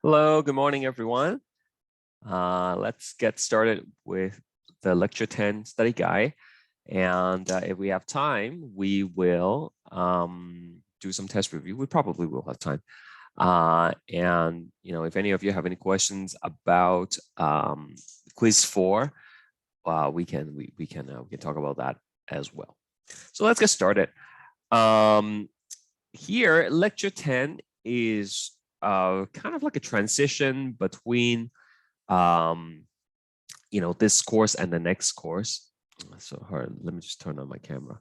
Hello, good morning, everyone. Let's get started with the Lecture 10 study guide. And if we have time, we will do some test review. We probably will have time. And if any of you have any questions about quiz 4, we can talk about that as well. So let's get started. Here, Lecture 10 is kind of like a transition between this course and the next course. So let me just turn on my camera.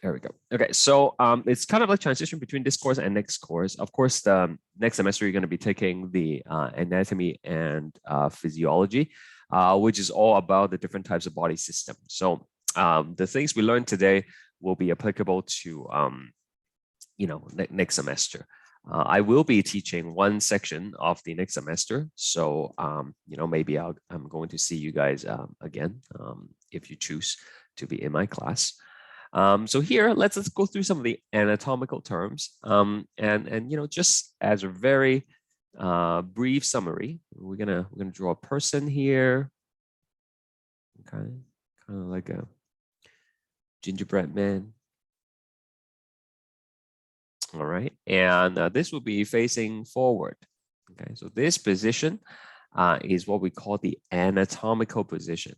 There we go. Okay, so it's kind of like transition between this course and next course. Of course, the next semester you're going to be taking the anatomy and physiology, which is all about the different types of body systems. So the things we learned today will be applicable to next semester. I will be teaching one section of the next semester, so maybe I'm going to see you guys again if you choose to be in my class. So here, let's go through some of the anatomical terms, and just as a very brief summary, we're gonna draw a person here. Okay, kind of like a gingerbread man. All right, and this will be facing forward. Okay, so this position is what we call the anatomical position.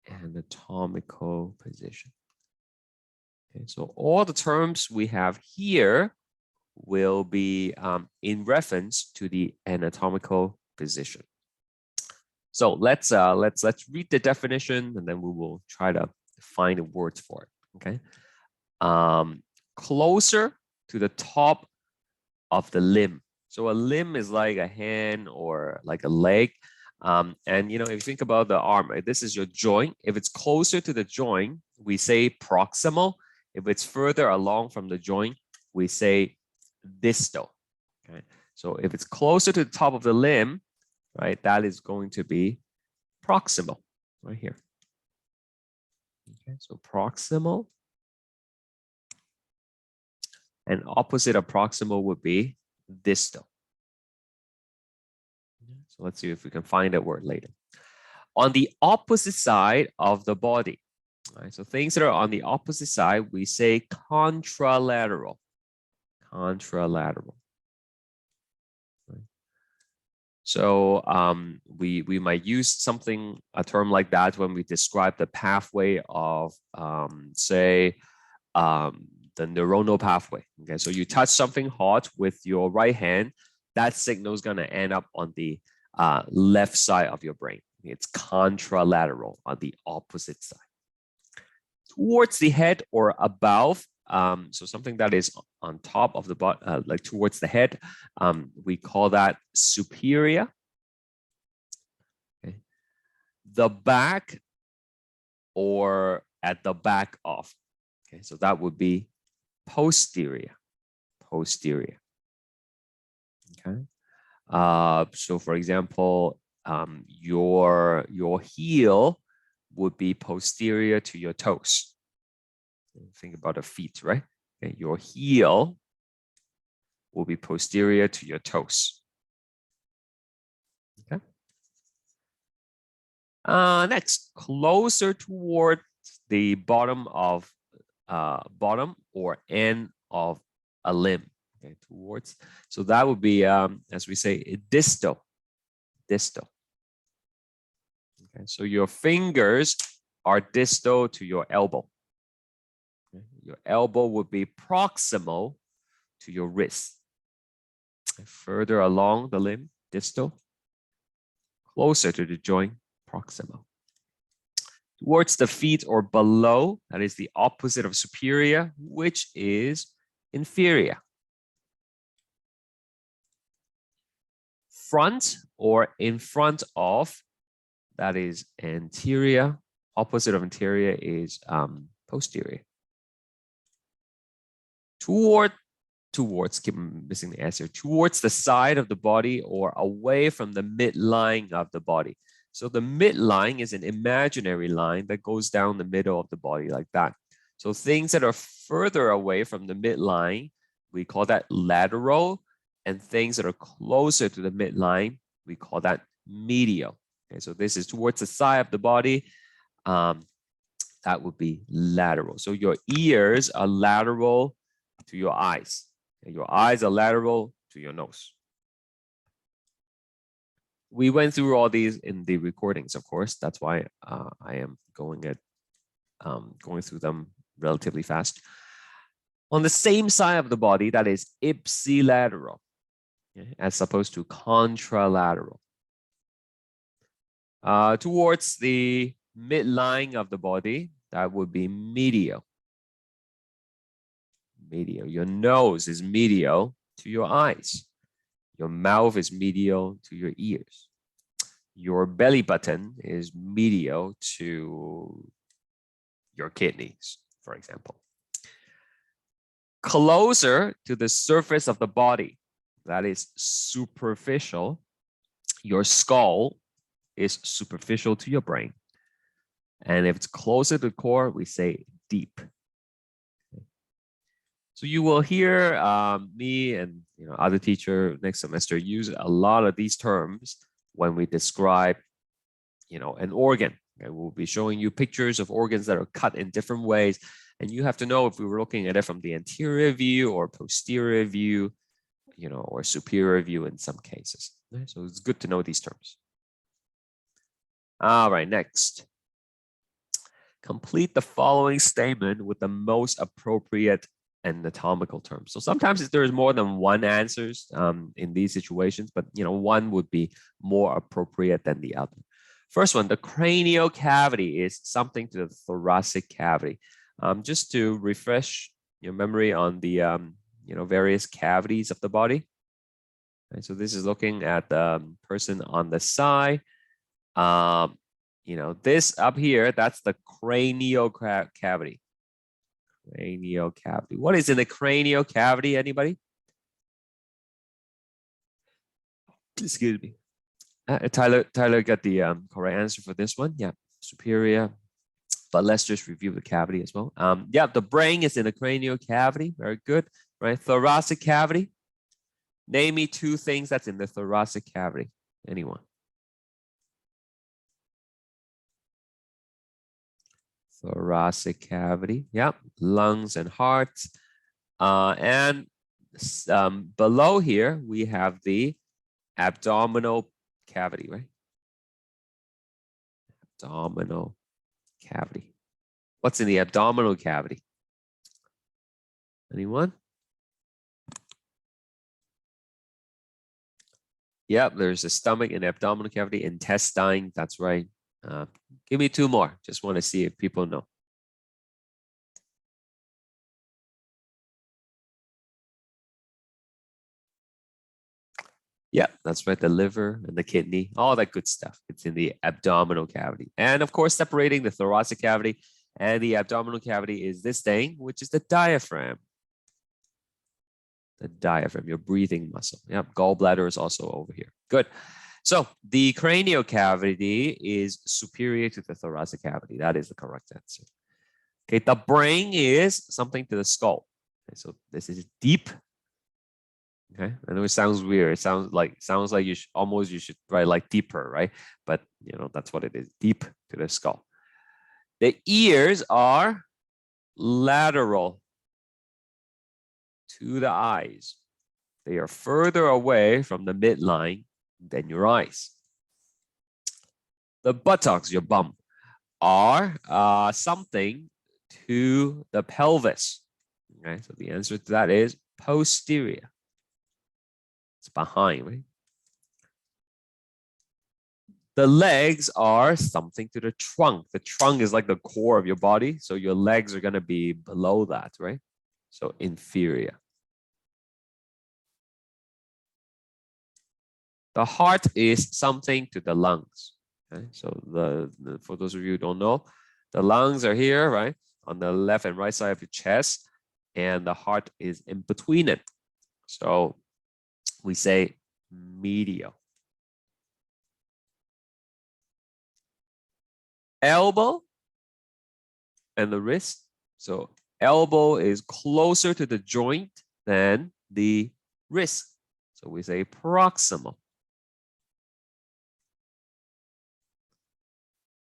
Anatomical position. Okay, so all the terms we have here will be in reference to the anatomical position. So let's read the definition, and then we will try to find a word for it. Okay. Closer to the top of the limb. So a limb is like a hand or like a leg. And if you think about the arm, right, this is your joint. If it's closer to the joint, we say proximal. If it's further along from the joint, we say distal. Okay. So if it's closer to the top of the limb, right, that is going to be proximal right here. Okay. So proximal. And opposite of proximal would be distal. So let's see if we can find that word later. On the opposite side of the body, right, so things that are on the opposite side, we say contralateral. Contralateral. Right. So we might use a term like that when we describe the pathway of, say, the neuronal pathway. Okay, so you touch something hot with your right hand, that signal is going to end up on the left side of your brain. It's contralateral, on the opposite side. Towards the head or above, so something that is on top of the body, like towards the head, we call that superior. Okay. The back or at the back of. Okay, so that would be posterior. Posterior. Okay. So for example, your heel would be posterior to your toes. Think about the feet, right? Okay. Your heel will be posterior to your toes. Okay. Next, closer toward the bottom or end of a limb. Okay, towards. So that would be, as we say, distal. Distal. Okay, so your fingers are distal to your elbow. Okay. Your elbow would be proximal to your wrist. Okay. Further along the limb, distal. Closer to the joint, proximal. Towards the feet or below, that is the opposite of superior, which is inferior. Front or in front of, that is anterior. Opposite of anterior is posterior. Towards, keep missing the S here, towards the side of the body or away from the midline of the body. So the midline is an imaginary line that goes down the middle of the body like that. So things that are further away from the midline, we call that lateral, and things that are closer to the midline, we call that medial. Okay, so this is towards the side of the body. That would be lateral. So your ears are lateral to your eyes, and your eyes are lateral to your nose. We went through all these in the recordings, of course. That's why I am going through them relatively fast. On the same side of the body, that is ipsilateral, okay, as opposed to contralateral. Towards the midline of the body, that would be medial. Medial. Your nose is medial to your eyes. Your mouth is medial to your ears. Your belly button is medial to your kidneys, for example. Closer to the surface of the body, that is superficial. Your skull is superficial to your brain. And if it's closer to the core, we say deep. So you will hear me and other teacher next semester use a lot of these terms when we describe an organ. Okay? We'll be showing you pictures of organs that are cut in different ways, and you have to know if we were looking at it from the anterior view or posterior view, or superior view in some cases. Okay? So it's good to know these terms. All right, next. Complete the following statement with the most appropriate anatomical terms. So sometimes there's more than one answers in these situations, but one would be more appropriate than the other. First one, the cranial cavity is something to the thoracic cavity. Just to refresh your memory on the various cavities of the body. Okay, so this is looking at the person on the side. This up here, that's the cranial cavity. Cranial cavity. What is in the cranial cavity, anybody? Excuse me. Tyler got the correct answer for this one. Yeah, superior. But let's just review the cavity as well. Yeah, the brain is in the cranial cavity. Very good. Right, thoracic cavity. Name me two things that's in the thoracic cavity. Anyone? Thoracic cavity. Yeah, lungs and heart. And below here, we have the abdominal cavity, right? Abdominal cavity. What's in the abdominal cavity? Anyone? Yep, there's a stomach and abdominal cavity, intestine. That's right. Give me two more. Just want to see if people know. Yeah, that's right. The liver and the kidney, all that good stuff. It's in the abdominal cavity. And of course, separating the thoracic cavity and the abdominal cavity is this thing, which is the diaphragm. The diaphragm, your breathing muscle. Yeah, gallbladder is also over here. Good. So the cranial cavity is superior to the thoracic cavity. That is the correct answer. Okay, the brain is something to the skull. Okay, so this is deep. Okay, I know it sounds weird. It sounds like you should write like deeper, right? But that's what it is. Deep to the skull. The ears are lateral to the eyes. They are further away from the midline than your eyes. The buttocks, your bum, are something to the pelvis. Okay, so the answer to that is posterior. It's behind, right? The legs are something to the trunk. The trunk is like the core of your body, so your legs are going to be below that, right? So inferior. The heart is something to the lungs. Okay? So for those of you who don't know, the lungs are here, right? On the left and right side of your chest, and the heart is in between it. So we say medial. Elbow and the wrist So elbow is closer to the joint than the wrist. So we say proximal.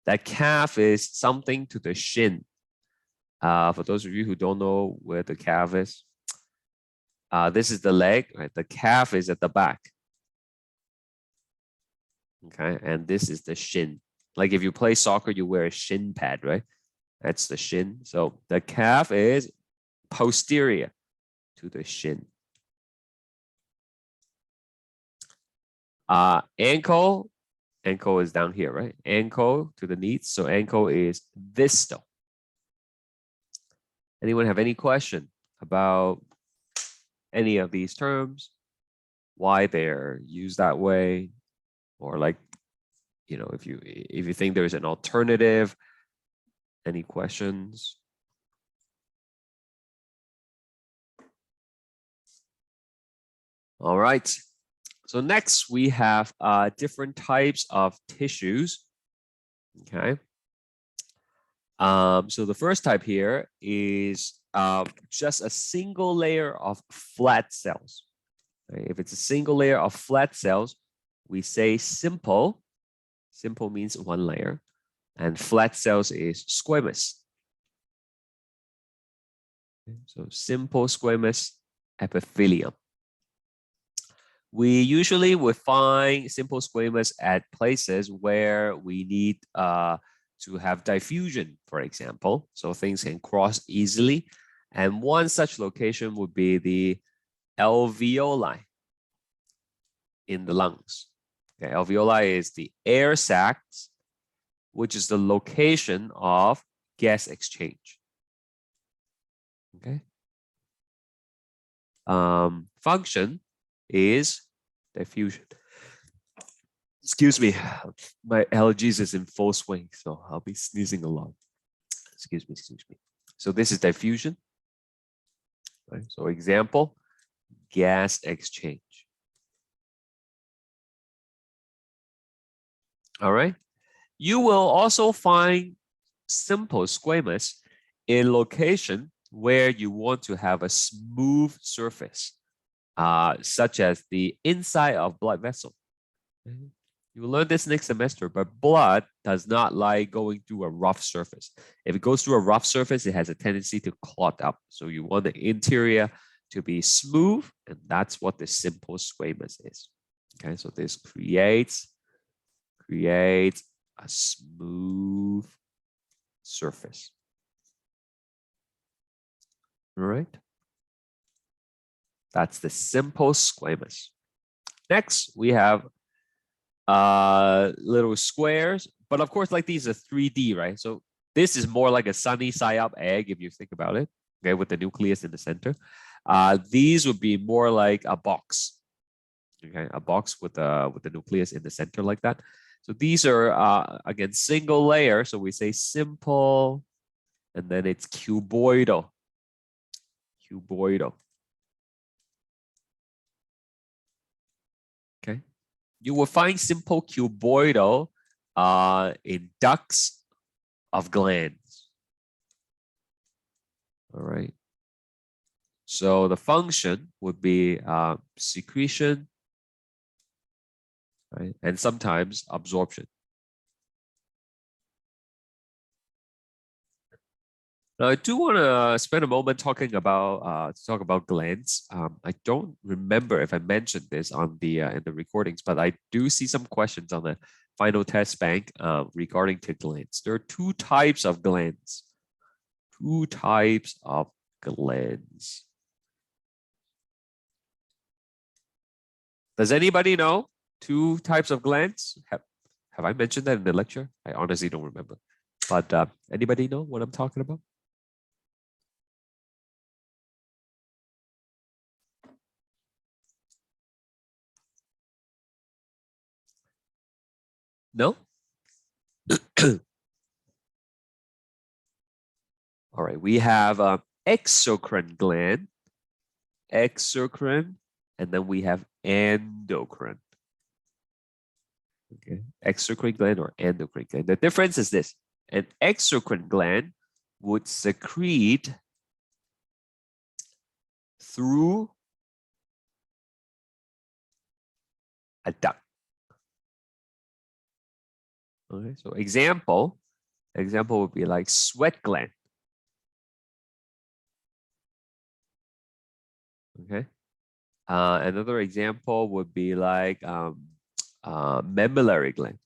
That calf is something to the shin. For those of you who don't know where the calf is, this is the leg, right? The calf is at the back. Okay, and this is the shin. Like if you play soccer, you wear a shin pad, right? That's the shin. So the calf is posterior to the shin. Ankle is down here, right? Ankle to the knees. So ankle is distal. Anyone have any question about any of these terms? Why they're used that way? Or like, you know, if you think there's an alternative, any questions? All right. So next we have different types of tissues. Okay. So the first type here is just a single layer of flat cells. Right? If it's a single layer of flat cells, we say simple. Simple means one layer, and flat cells is squamous. Okay. So simple squamous epithelium. We usually would find simple squamous at places where we need to have diffusion, for example, so things can cross easily. And one such location would be the alveoli in the lungs. Okay, alveoli is the air sacs, which is the location of gas exchange. Okay. Function is diffusion. Excuse me, my allergies is in full swing, so I'll be sneezing a lot. Excuse me. So this is diffusion. Right? So example, gas exchange. All right. You will also find simple squamous in location where you want to have a smooth surface, such as the inside of blood vessel. You will learn this next semester, but blood does not like going through a rough surface. If it goes through a rough surface, it has a tendency to clot up. So you want the interior to be smooth, and that's what the simple squamous is. Okay, so this creates a smooth surface. All right. That's the simple squamous. Next, we have little squares, but of course, like these are 3D, right? So this is more like a sunny side up egg if you think about it, okay, with the nucleus in the center. These would be more like a box, okay, a box with the nucleus in the center like that. So these are again single layer, so we say simple, and then it's cuboidal. Okay, you will find simple cuboidal in ducts of glands. All right. So the function would be secretion, right, and sometimes absorption. Now, I do want to spend a moment talking about glands. I don't remember if I mentioned this on the in the recordings, but I do see some questions on the final test bank regarding to glands. There are two types of glands. Does anybody know two types of glands? Have I mentioned that in the lecture? I honestly don't remember. But anybody know what I'm talking about? No? All right, we have exocrine gland, and then we have endocrine. Okay, exocrine gland or endocrine gland. The difference is this: an exocrine gland would secrete through a duct. Okay, so example would be like sweat gland. Okay. Another example would be like mammillary gland.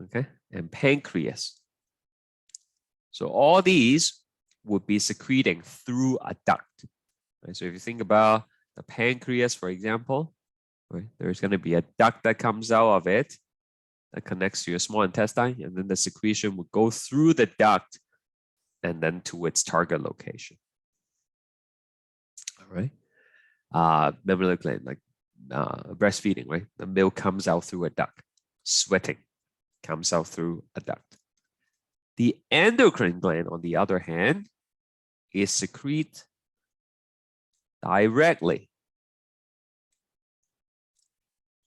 Okay, and pancreas. So all these would be secreting through a duct. Right? So if you think about the pancreas, for example, right, there's going to be a duct that comes out of it that connects to your small intestine, and then the secretion would go through the duct and then to its target location. All right. Mammillary gland, like breastfeeding, right? The milk comes out through a duct. Sweating comes out through a duct. The endocrine gland, on the other hand, is secrete directly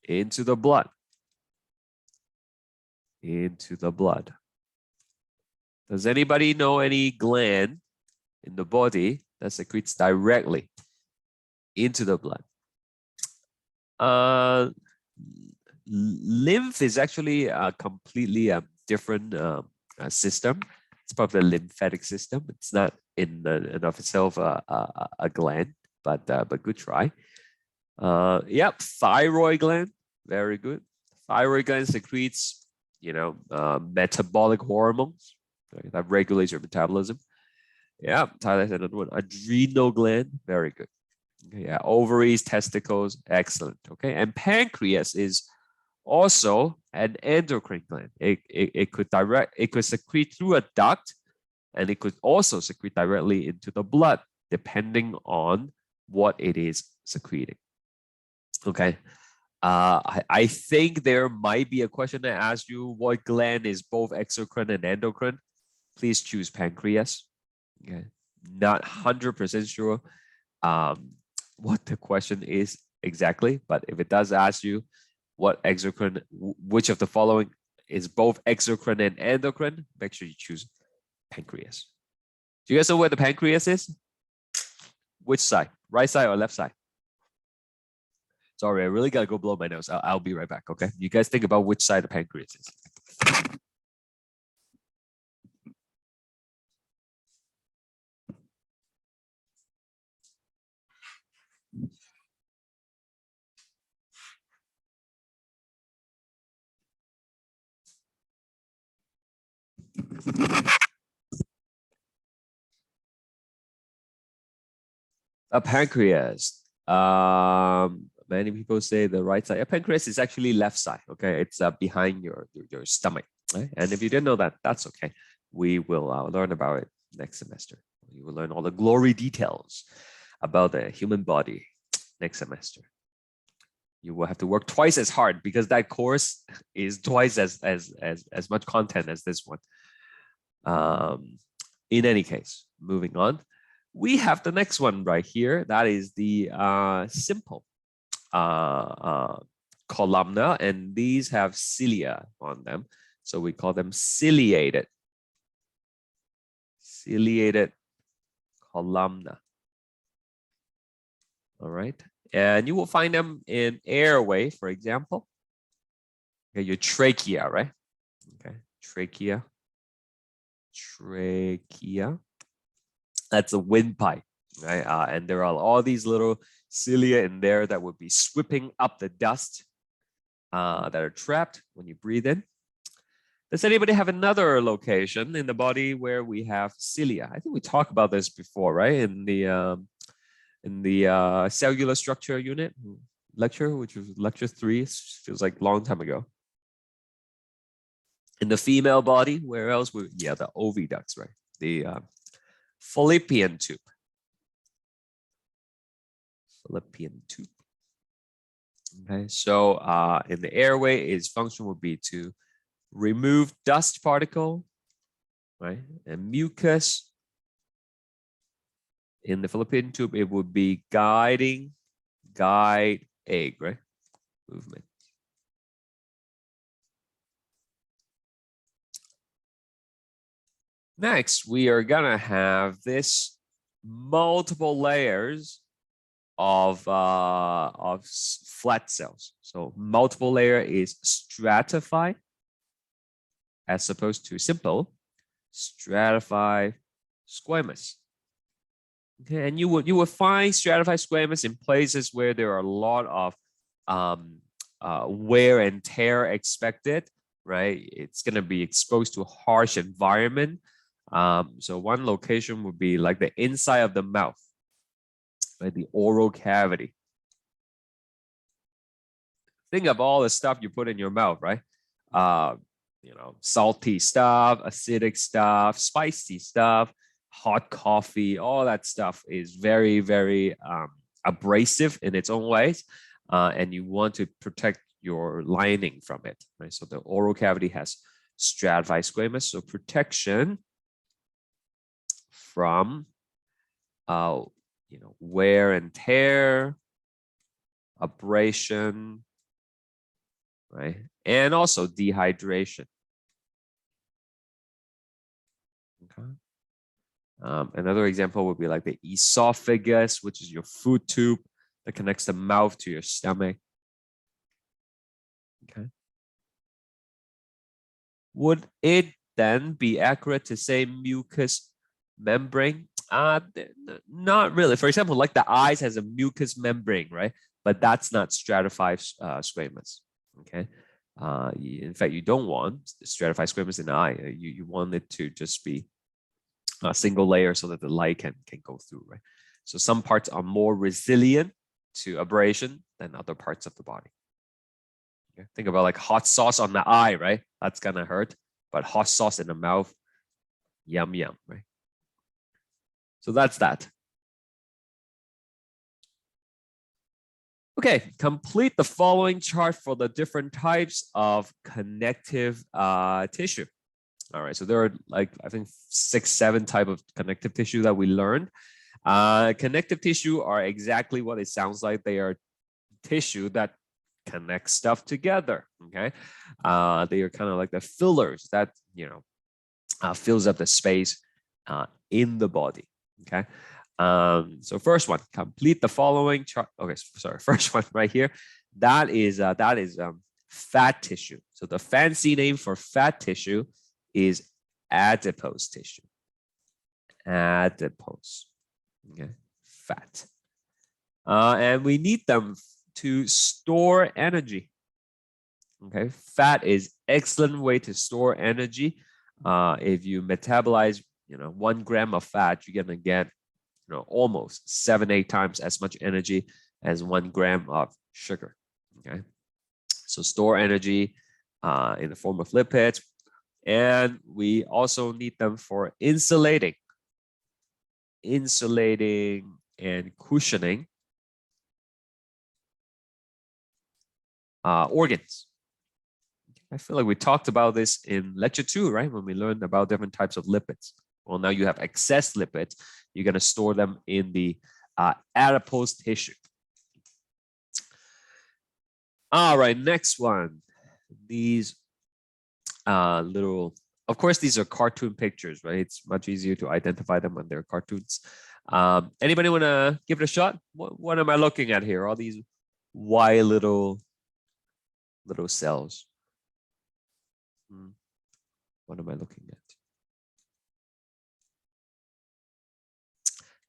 into the blood. Into the blood. Does anybody know any gland in the body that secretes directly into the blood? Lymph is actually a completely different system. It's part of the lymphatic system. It's not in and of itself a gland, but good try. Yep, thyroid gland, very good. Thyroid gland secretes, metabolic hormones, right, that regulates your metabolism. Yeah, Tyler's another one. Adrenal gland, very good. Okay, yeah, ovaries, testicles, excellent. Okay, and pancreas is also an endocrine gland. It could secrete through a duct, and it could also secrete directly into the blood, depending on what it is secreting. Okay. I think there might be a question that asks you what gland is both exocrine and endocrine. Please choose pancreas. Okay. Not 100% sure what the question is exactly, but if it does ask you what exocrine, which of the following is both exocrine and endocrine, make sure you choose pancreas. Do you guys know where the pancreas is? Which side? Right side or left side? Sorry, I really gotta go blow my nose. I'll be right back, okay? You guys think about which side the pancreas is. A pancreas. Many people say the right side. A pancreas is actually left side. Okay, it's behind your stomach. Right? And if you didn't know that, that's okay. We will learn about it next semester. You will learn all the glory details about the human body next semester. You will have to work twice as hard because that course is twice as much content as this one. In any case, moving on. We have the next one right here. That is the simple columna, and these have cilia on them. So we call them ciliated. Ciliated columna. All right. And you will find them in airway, for example. Okay, your trachea, right? Okay, trachea. Trachea. That's a windpipe, right? And there are all these little cilia in there that would be sweeping up the dust that are trapped when you breathe in. Does anybody have another location in the body where we have cilia? I think we talked about this before, right? In the cellular structure unit lecture, which was lecture 3, feels like a long time ago. In the female body, where else? Yeah, the oviducts, right? The fallopian tube. Fallopian tube. Okay, so in the airway, its function would be to remove dust particle, right, and mucus. In the fallopian tube, it would be guide egg, right, movement. Next, we are gonna have this multiple layers of flat cells. So multiple layer is stratified as opposed to simple stratified squamous. Okay, and you would find stratified squamous in places where there are a lot of wear and tear expected, right? It's going to be exposed to harsh environment. So one location would be like the inside of the mouth, like the oral cavity. Think of all the stuff you put in your mouth, right? You know, salty stuff, acidic stuff, spicy stuff, hot coffee, all that stuff is very, very abrasive in its own ways. And you want to protect your lining from it, right? So the oral cavity has stratified squamous, so protection from you know, wear and tear, abrasion, right? And also dehydration. Okay. Another example would be like the esophagus, which is your food tube that connects the mouth to your stomach. Okay. Would it then be accurate to say mucous membrane? Not really. For example, like the eyes has a mucous membrane, right? But that's not stratified squamous. Okay. In fact, you don't want stratified squamous in the eye. You want it to just be a single layer so that the light can go through, right? So some parts are more resilient to abrasion than other parts of the body. Okay? Think about like hot sauce on the eye, right? That's gonna hurt, but hot sauce in the mouth, yum yum, right? So that's that. Okay, complete the following chart for the different types of connective tissue. All right, so there are like, I think 6, 7 type of connective tissue that we learned. Connective tissue are exactly what it sounds like. They are tissue that connects stuff together, okay? They are kind of like the fillers that, you know, fills up the space in the body, okay? So first one, complete the following chart. Okay, sorry, first one right here. That is fat tissue. So the fancy name for fat tissue is adipose tissue. Adipose, okay, fat. And we need them to store energy. Okay, fat is excellent way to store energy. If you metabolize, you know, 1 gram of fat, you're gonna get, you know, almost 7-8 times as much energy as 1 gram of sugar. Okay, so store energy in the form of lipids. And we also need them for insulating and cushioning organs. I feel like we talked about this in lecture 2, right? When we learned about different types of lipids. Well, now you have excess lipids. You're going to store them in the adipose tissue. All right, next one. These little, of course, these are cartoon pictures, right? It's much easier to identify them when they're cartoons. Anybody want to give it a shot? What am I looking at here? All these white little cells. What am I looking at?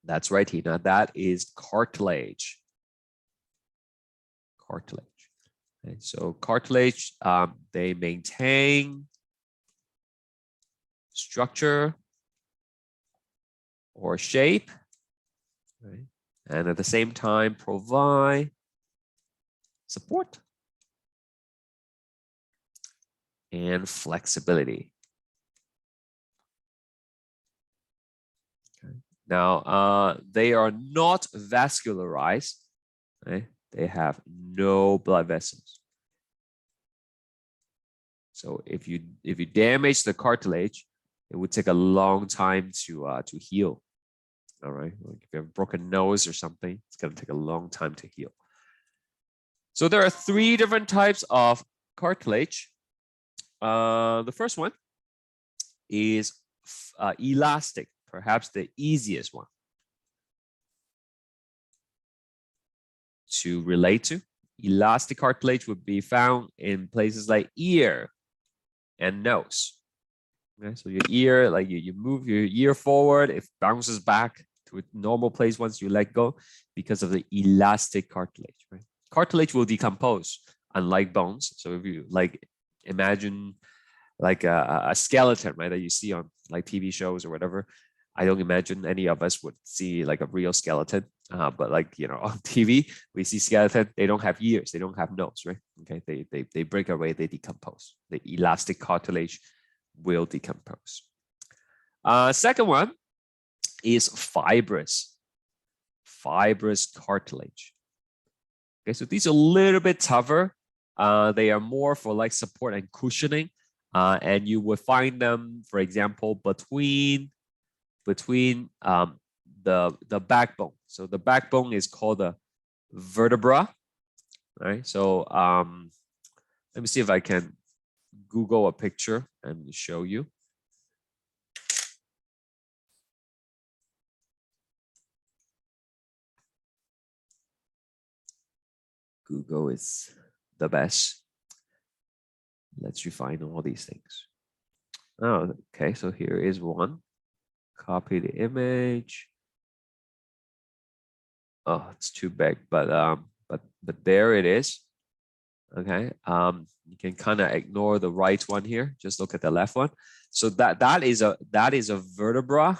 That's right, Tina. That is cartilage. Cartilage. Okay, so cartilage, they maintain structure or shape, right? And at the same time provide support and flexibility. Okay. Now, they are not vascularized, right? They have no blood vessels. So if you damage the cartilage, it would take a long time to heal. All right, like if you have a broken nose or something, it's going to take a long time to heal. So there are 3 different types of cartilage. The first one is elastic, perhaps the easiest one to relate to. Elastic cartilage would be found in places like ear and nose. Okay, so your ear, like you move your ear forward, it bounces back to a normal place once you let go because of the elastic cartilage, right? Cartilage will decompose, unlike bones. So if you like imagine like a skeleton, right, that you see on like TV shows or whatever, I don't imagine any of us would see like a real skeleton. But like, you know, on TV, we see skeleton, they don't have ears, they don't have nose, right? Okay, they break away, they decompose. The elastic cartilage will decompose. Second one is fibrous cartilage. Okay, so these are a little bit tougher. They are more for like support and cushioning. And you would find them, for example, between the backbone. So the backbone is called the vertebra, right? So let me see if I can Google a picture and show you. Google is the best. Lets you find all these things. Oh, okay. So here is one. Copy the image. Oh, it's too big, but there it is. Okay. You can kind of ignore the right one here. Just look at the left one. So that is a vertebra.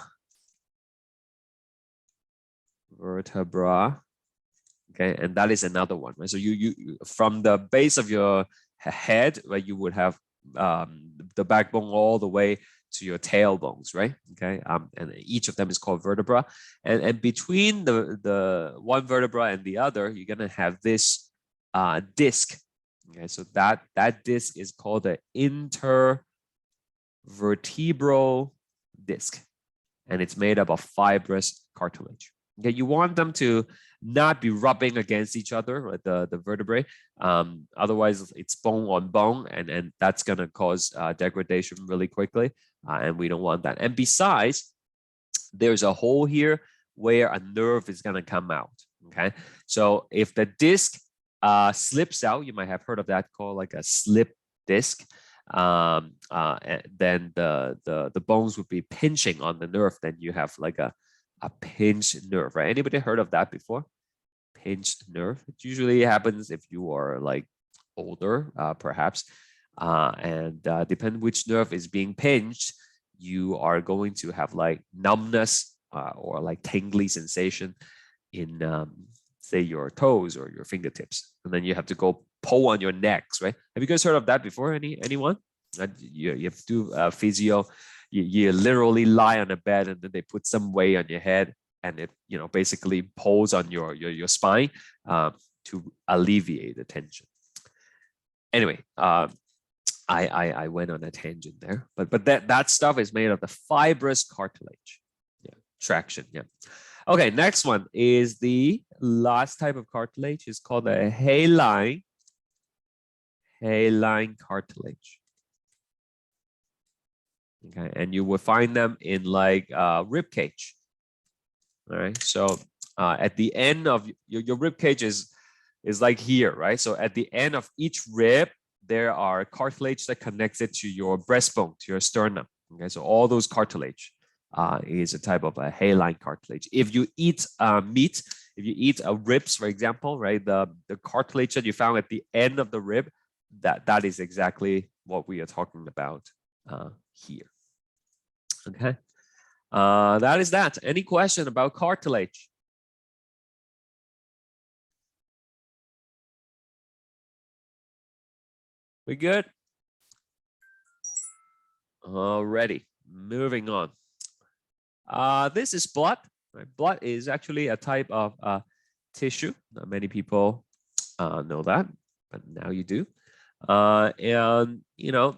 Okay, and that is another one, right? So you from the base of your head, right, you would have the backbone all the way to your tailbones, right? Okay, and each of them is called vertebra, and between the one vertebra and the other, you're gonna have this disc. Okay, so that disc is called the intervertebral disc, and it's made up of fibrous cartilage. Okay, you want them to not be rubbing against each other, right, the vertebrae. Otherwise, it's bone on bone, and that's gonna cause degradation really quickly, and we don't want that. And besides, there's a hole here where a nerve is gonna come out. Okay, so if the disc slips out, you might have heard of that, called like a slip disc. Then the bones would be pinching on the nerve. Then you have like a pinched nerve, right? Anybody heard of that before? Pinched nerve. It usually happens if you are like older, perhaps, and depending which nerve is being pinched, you are going to have like numbness or like tingly sensation in say your toes or your fingertips, and then you have to go pull on your necks, right? Have you guys heard of that before? Anyone? You have to do physio. You literally lie on a bed, and then they put some weight on your head, and it, you know, basically pulls on your spine to alleviate the tension. Anyway, I went on a tangent there, but that stuff is made of the fibrous cartilage. Yeah, traction. Yeah. Okay, next one is the last type of cartilage. It's called the hyaline cartilage. Okay, and you will find them in like rib cage. All right, so at the end of your rib cage is like here, right? So at the end of each rib, there are cartilage that connects it to your breastbone, to your sternum. Okay, so all those cartilage is a type of a hyaline cartilage. If you eat meat, if you eat ribs, for example, right, the cartilage that you found at the end of the rib, that is exactly what we are talking about here. Okay, that is that. Any question about cartilage? We good? Alrighty, moving on. This is blood. Right? Blood is actually a type of tissue. Not many people know that, but now you do. And you know,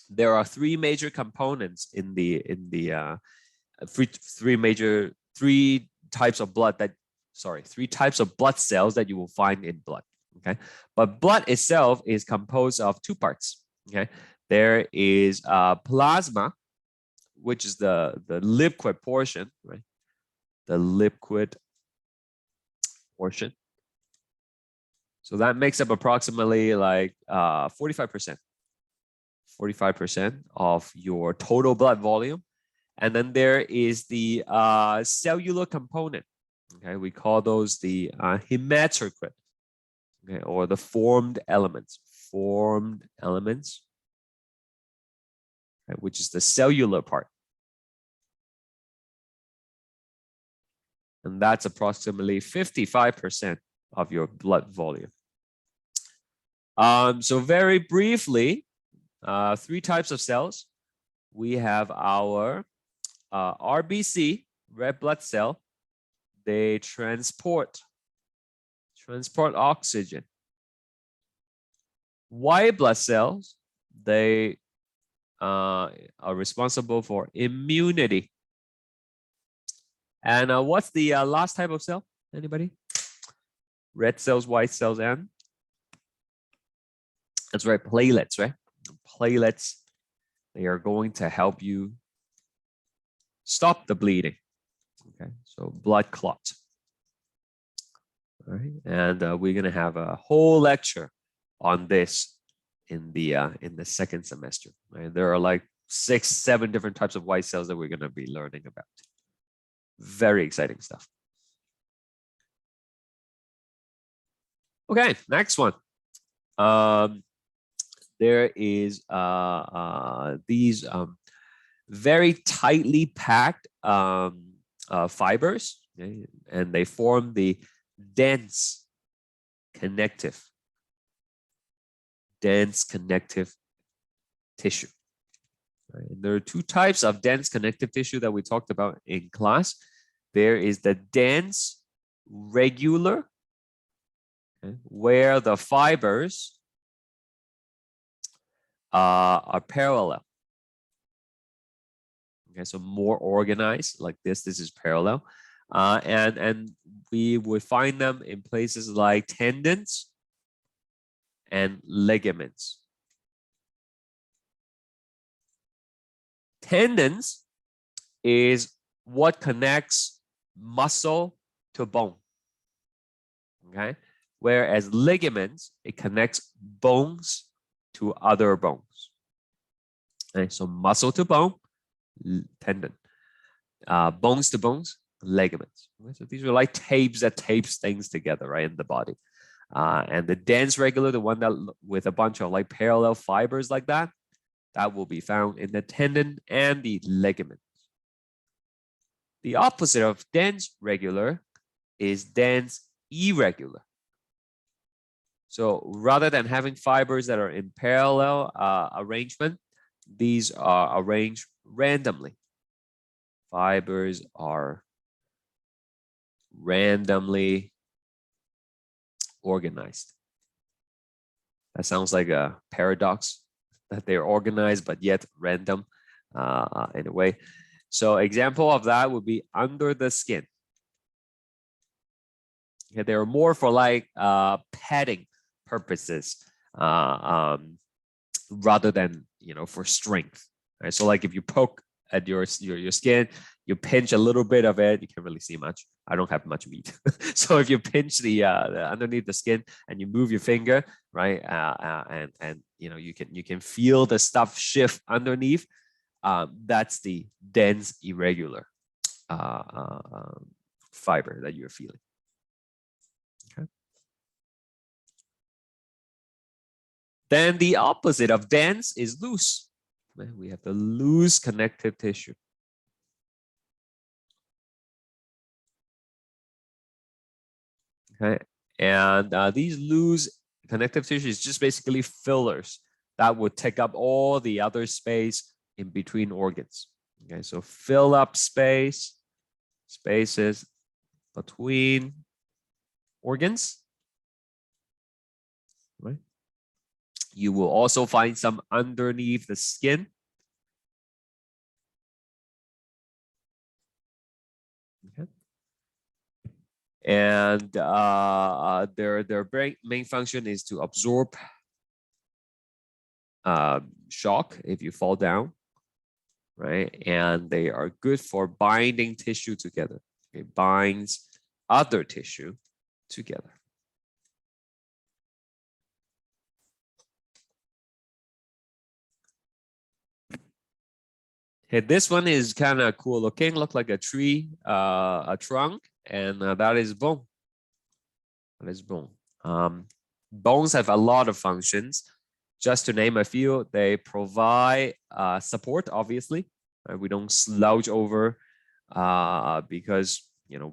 there are three major components in the three types of blood that, sorry, three types of blood cells that you will find in blood. Okay, but blood itself is composed of two parts. Okay, there is plasma, which is the liquid portion, right? The liquid portion. So that makes up approximately like 45%. 45% of your total blood volume. And then there is the cellular component. Okay, we call those the hematocrit, okay, or the formed elements. Formed elements, okay, which is the cellular part. And that's approximately 55% of your blood volume. So very briefly, 3 types of cells. We have our RBC, red blood cell. They transport oxygen. White blood cells, they are responsible for immunity. And what's the last type of cell? Anybody? Red cells, white cells, and that's right, platelets, right? Platelets, they are going to help you stop the bleeding. Okay, so blood clot. All right, and we're gonna have a whole lecture on this in the second semester. Right? There are like 6, 7 different types of white cells that we're gonna be learning about. Very exciting stuff. Okay, next one. There is these very tightly packed fibers, okay? And they form the dense connective tissue. Right? And there are 2 types of dense connective tissue that we talked about in class. There is the dense regular, okay, where the fibers are parallel. Okay, so more organized like this. This is parallel, and we would find them in places like tendons and ligaments. Tendons is what connects muscle to bone. Okay, whereas ligaments, it connects bones to other bones. Okay, so muscle to bone, tendon, bones to bones, ligaments. Okay, so these are like tapes that tapes things together, right, in the body. And the dense regular, the one that with a bunch of like parallel fibers like that, that will be found in the tendon and the ligament. The opposite of dense regular is dense irregular. So rather than having fibers that are in parallel arrangement, these are arranged randomly. Fibers are randomly organized. That sounds like a paradox, that they're organized but yet random in a way. So example of that would be under the skin. Okay, they're more for like padding purposes rather than, you know, for strength. Right? So like if you poke at your skin, you pinch a little bit of it, you can't really see much. I don't have much meat. So if you pinch the underneath the skin and you move your finger, right, and you know, you can feel the stuff shift underneath. That's the dense irregular fiber that you're feeling. Okay. Then the opposite of dense is loose. We have the loose connective tissue. Okay, and these loose connective tissue is just basically fillers that would take up all the other space in between organs. Okay, so fill up spaces between organs. Right. You will also find some underneath the skin. Okay. And their main function is to absorb shock if you fall down. right? And they are good for binding tissue together. It binds other tissue together. Okay, this one is kind of cool looking, look like a tree, a trunk, and that is bone. That is bone. Bones have a lot of functions. Just to name a few, they provide support, obviously. Right? We don't slouch over because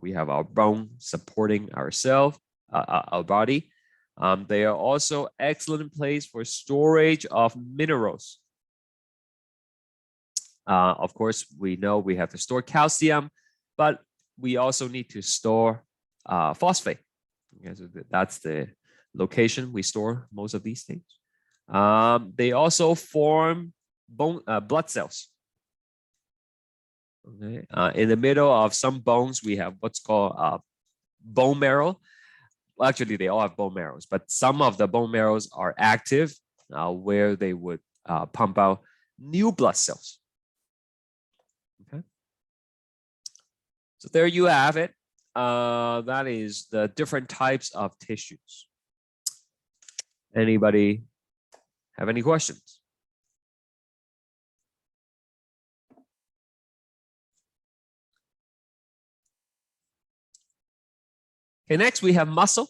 we have our bone supporting ourselves, our body. They are also excellent place for storage of minerals. Of course, we know we have to store calcium, but we also need to store phosphate. Okay, so that's the location we store most of these things. They also form blood cells. Okay, in the middle of some bones, we have what's called bone marrow. Well, actually, they all have bone marrows, but some of the bone marrows are active, where they would pump out new blood cells. Okay, so there you have it. That is the different types of tissues. Anybody have any questions? Okay, next we have muscle.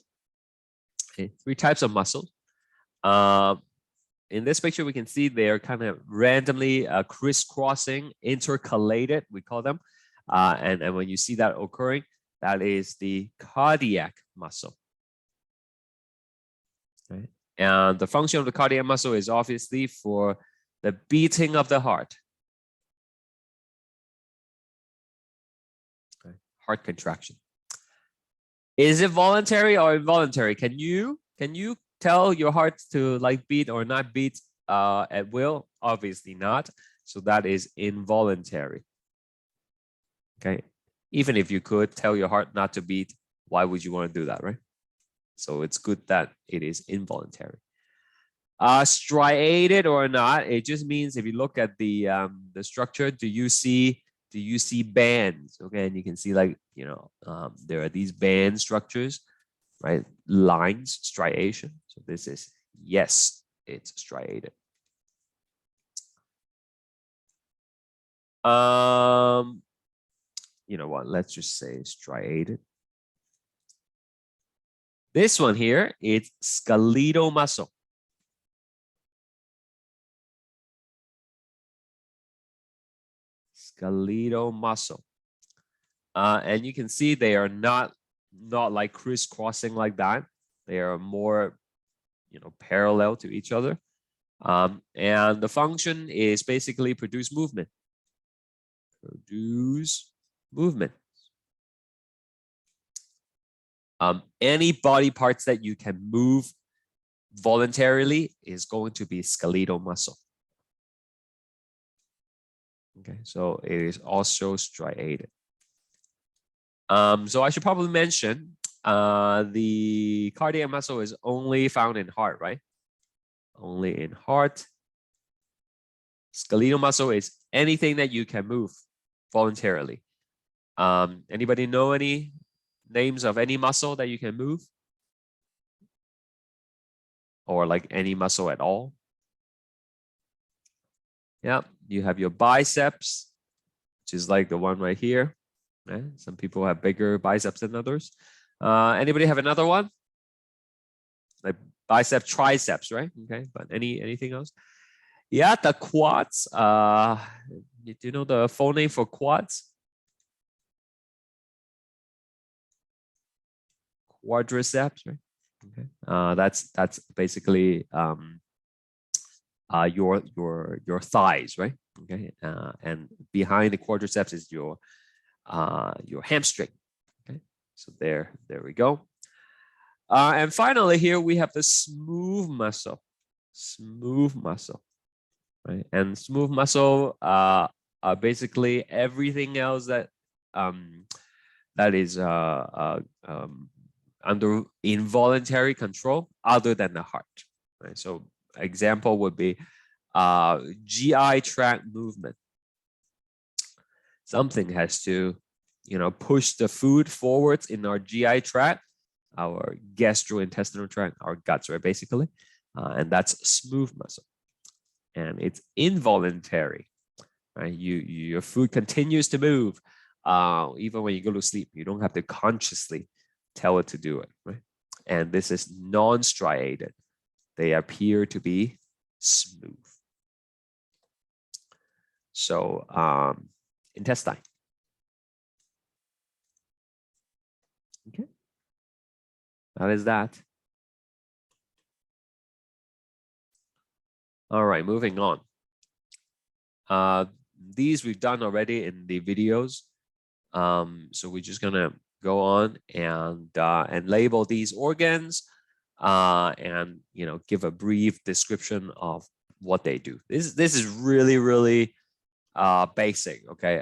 Okay, 3 types of muscle. In this picture, we can see they're kind of randomly crisscrossing, intercalated, we call them. And when you see that occurring, that is the cardiac muscle. Okay. And the function of the cardiac muscle is obviously for the beating of the heart. Okay. Heart contraction. Is it voluntary or involuntary? Can you tell your heart to like beat or not beat at will? Obviously not. So that is involuntary. Okay. Even if you could tell your heart not to beat, why would you want to do that, right? So it's good that it is involuntary. Striated or not, it just means if you look at the structure, do you see bands? Okay, and you can see like there are these band structures, right? Lines, striation. So this is yes, it's striated. You know what? Let's just say striated. This one here, it's skeletal muscle. Skeletal muscle. And you can see they are not like crisscrossing like that. They are more, parallel to each other. And the function is basically produce movement. Produce movement. Any body parts that you can move voluntarily is going to be skeletal muscle. Okay, so it is also striated. So I should probably mention the cardiac muscle is only found in heart, right? Only in heart. Skeletal muscle is anything that you can move voluntarily. Anybody know any names of any muscle that you can move? Or like any muscle at all? Yeah, you have your biceps, which is like the one right here. Right? Some people have bigger biceps than others. Anybody have another one? Like bicep, triceps, right? Okay, but anything else? Yeah, the quads. Do you know the full name for quads? Quadriceps, right? Okay. That's basically your thighs, right? Okay. And behind the quadriceps is your hamstring. Okay. So there we go. And finally, here we have the smooth muscle. Smooth muscle, right? And smooth muscle are basically everything else that that is under involuntary control other than the heart. Right? So example would be GI tract movement. something has to, push the food forwards in our GI tract, our gastrointestinal tract, our guts, right, basically. And that's smooth muscle. And it's involuntary, right? Your food continues to move even when you go to sleep. You don't have to consciously tell it to do it, right? And this is non-striated. They appear to be smooth. So intestine. Okay, that is that. All right, moving on. These we've done already in the videos. So we're just gonna go on and label these organs and give a brief description of what they do. This is really basic. Okay,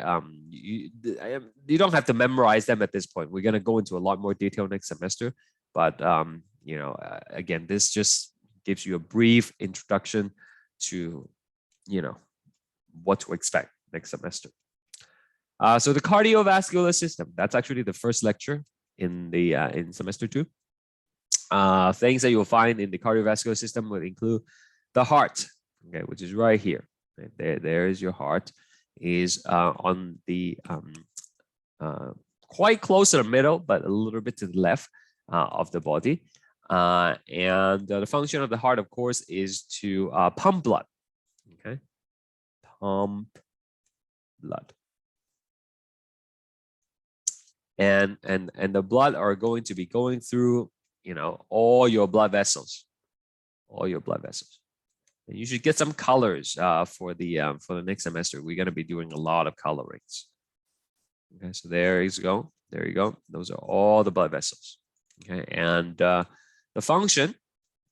you don't have to memorize them at this point. We're gonna go into a lot more detail next semester, but again, this just gives you a brief introduction to what to expect next semester. So the cardiovascular system, that's actually the first lecture in the in semester 2. Things that you'll find in the cardiovascular system would include the heart, okay, which is right here. Right? There is your heart, is on the quite close to the middle, but a little bit to the left of the body. And the function of the heart, of course, is to pump blood. Okay, pump blood. And the blood are going to be going through, all your blood vessels, And you should get some colors for the next semester. We're going to be doing a lot of colorings. Okay, so there you go. There you go. Those are all the blood vessels. Okay, and the function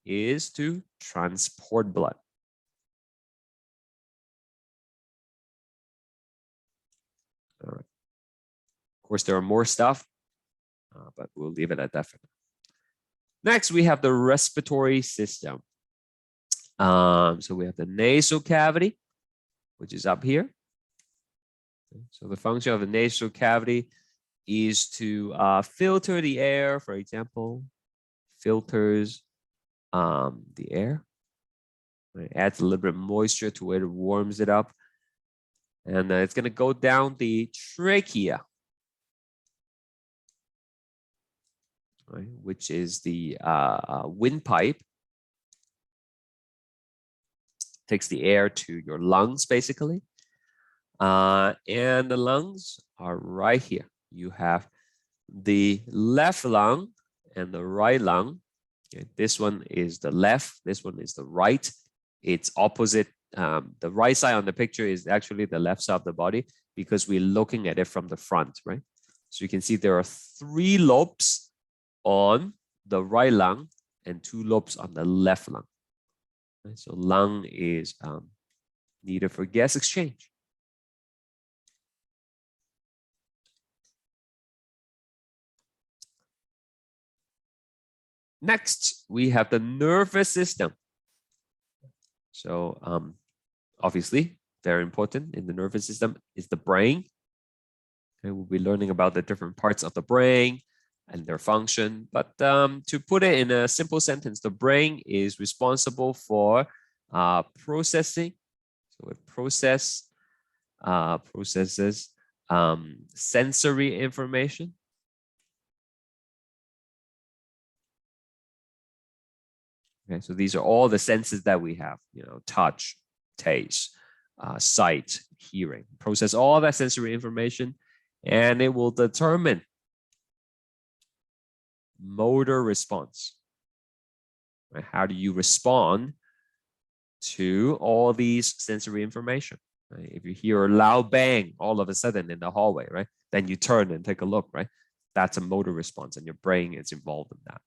is to transport blood. All right. Of course, there are more stuff, but we'll leave it at that for now. Next, we have the respiratory system. So we have the nasal cavity, which is up here. So the function of the nasal cavity is to filter the air, for example, filters the air. It adds a little bit of moisture to it, warms it up. And it's going to go down the trachea, right, which is the windpipe. Takes the air to your lungs, basically. And the lungs are right here. You have the left lung and the right lung. Okay, this one is the left, this one is the right. It's opposite. The right side on the picture is actually the left side of the body because we're looking at it from the front, right? So you can see there are 3 lobes on the right lung and 2 lobes on the left lung. Right? So lung is needed for gas exchange. Next, we have the nervous system. So obviously, very important in the nervous system is the brain. Okay, we'll be learning about the different parts of the brain and their function. But to put it in a simple sentence, the brain is responsible for processing. So it processes sensory information. Okay, so these are all the senses that we have, touch, taste, sight, hearing. Process all that sensory information, and it will determine motor response. Right? How do you respond to all these sensory information? Right? If you hear a loud bang all of a sudden in the hallway, right, then you turn and take a look, right? That's a motor response, and your brain is involved in that.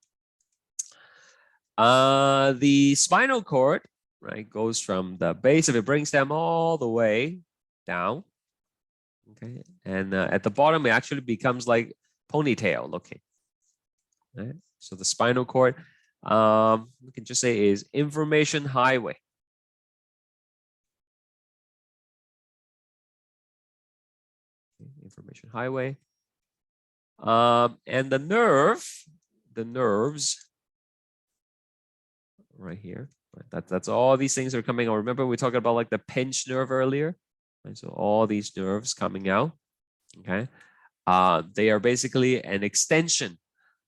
The spinal cord, right, goes from the base of your brainstem all the way down. Okay, and at the bottom, it actually becomes like ponytail looking. Right? So the spinal cord, we can just say is information highway. information highway. And the nerves right here. Right? That's all these things are coming out. Remember we talked about like the pinched nerve earlier? Right? So all these nerves coming out, okay? They are basically an extension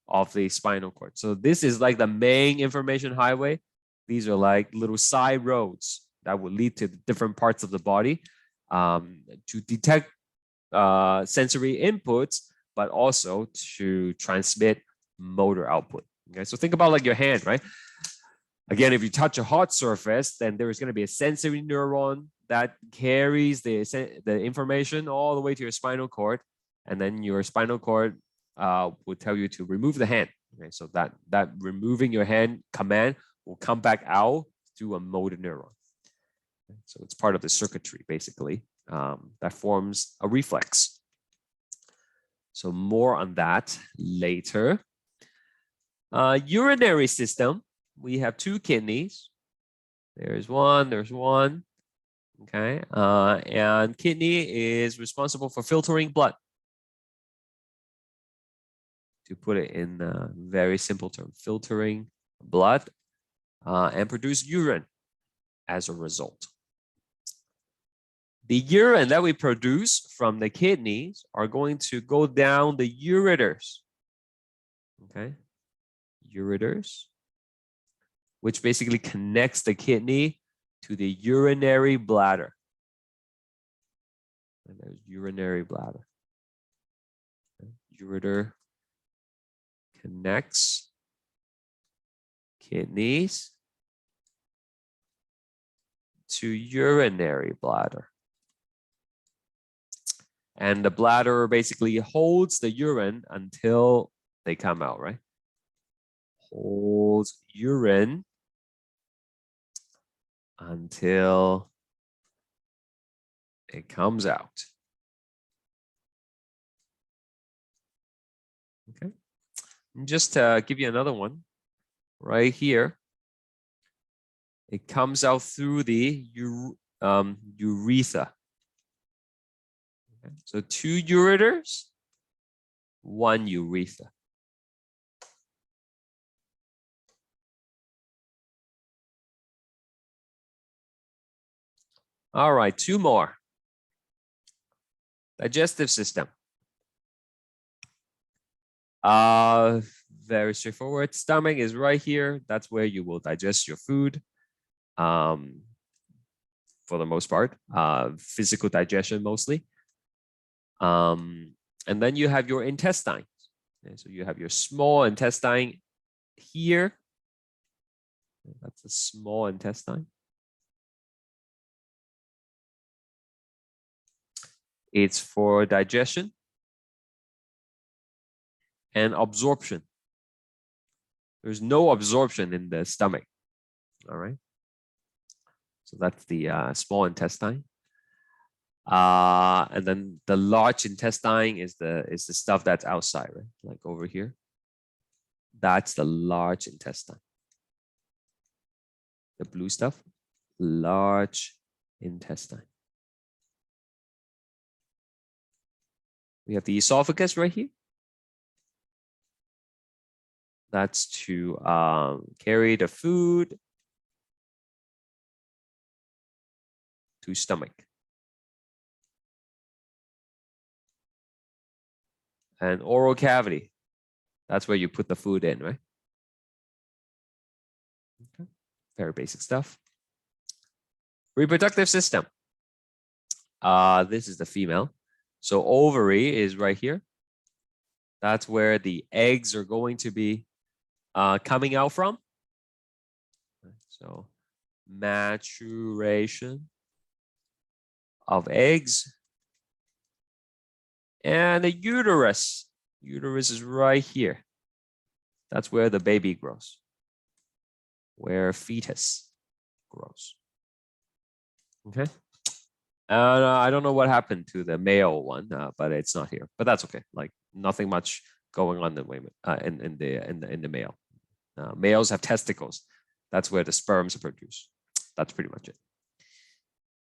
of the spinal cord. So this is like the main information highway. These are like little side roads that will lead to different parts of the body to detect sensory inputs, but also to transmit motor output. Okay, so think about like your hand, right? Again, if you touch a hot surface, then there is going to be a sensory neuron that carries the information all the way to your spinal cord, and then your spinal cord will tell you to remove the hand. Okay, so that removing your hand command will come back out through a motor neuron. Okay, so it's part of the circuitry, basically, that forms a reflex. So more on that later. Urinary system, we have two kidneys. There's one. Okay, and kidney is responsible for filtering blood. To put it in a very simple term, filtering blood and produce urine as a result. The urine that we produce from the kidneys are going to go down the ureters. Okay, ureters, which basically connects the kidney to the urinary bladder. And there's urinary bladder. Okay. Ureter connects kidneys to urinary bladder. And the bladder basically holds the urine until they come out, right? Holds urine until it comes out. Okay. And just to give you another one, right here, it comes out through the urethra. Okay. So 2 ureters, 1 urethra. All right, 2 more. Digestive system. Very straightforward. Stomach is right here. That's where you will digest your food. For the most part, physical digestion mostly. And then you have your intestine. Okay, so you have your small intestine here. That's the small intestine. It's for digestion and absorption. There's no absorption in the stomach. All right. So that's the small intestine. And then the large intestine is the stuff that's outside, right? Like over here. That's the large intestine. The blue stuff, large intestine. We have the esophagus right here. That's to carry the food to stomach. And oral cavity, that's where you put the food in, right? Okay. Very basic stuff. Reproductive system. This is the female. So ovary is right here. That's where the eggs are going to be coming out from. So maturation of eggs. And the uterus. Uterus is right here. That's where the baby grows. Where fetus grows. Okay. I don't know what happened to the male one, but it's not here. But that's okay. Like nothing much going on in the male. Males have testicles. That's where the sperms are produced. That's pretty much it.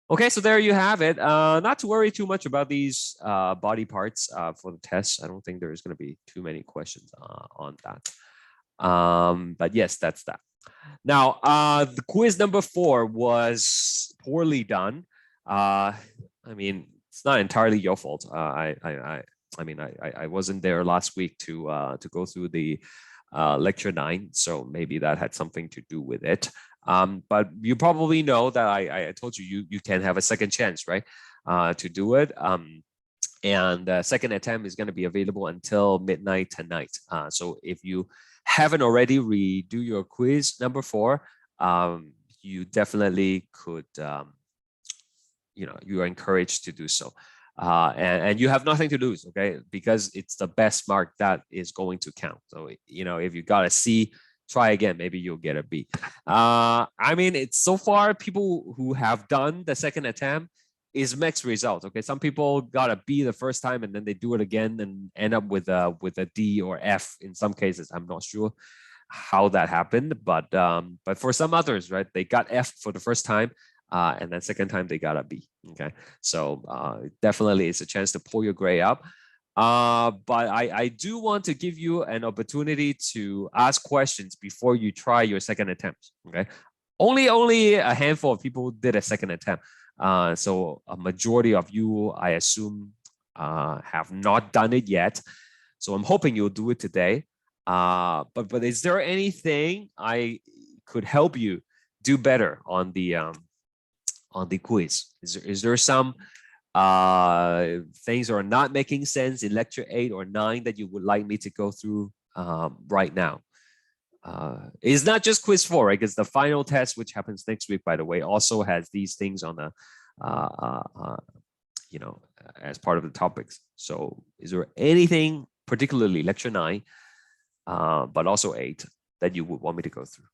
Okay, so there you have it. Not to worry too much about these body parts for the test. I don't think there's going to be too many questions on that. But yes, that's that. Now, the quiz number 4 was poorly done. I mean, it's not entirely your fault. I mean, I wasn't there last week to go through the lecture 9, so maybe that had something to do with it. But you probably know that I told you you can have a second chance, right, to do it. And the second attempt is going to be available until midnight tonight. So if you haven't already redo your quiz number 4, you definitely could, you are encouraged to do so. And you have nothing to lose, okay? Because it's the best mark that is going to count. So, if you got a C, try again, maybe you'll get a B. I mean, it's so far people who have done the second attempt is mixed results. Okay, some people got a B the first time and then they do it again and end up with a D or F in some cases. I'm not sure how that happened, but for some others, right, they got F for the first time, and then second time they got a B. Okay, so definitely it's a chance to pull your grade up. But I do want to give you an opportunity to ask questions before you try your second attempt. Okay, only a handful of people did a second attempt. So a majority of you, I assume, have not done it yet. So I'm hoping you'll do it today. But is there anything I could help you do better on the quiz? Is there some things that are not making sense in lecture 8 or 9 that you would like me to go through right now? It's not just quiz 4, right? Because the final test, which happens next week, by the way, also has these things on the, as part of the topics. So is there anything, particularly lecture 9, but also 8, that you would want me to go through?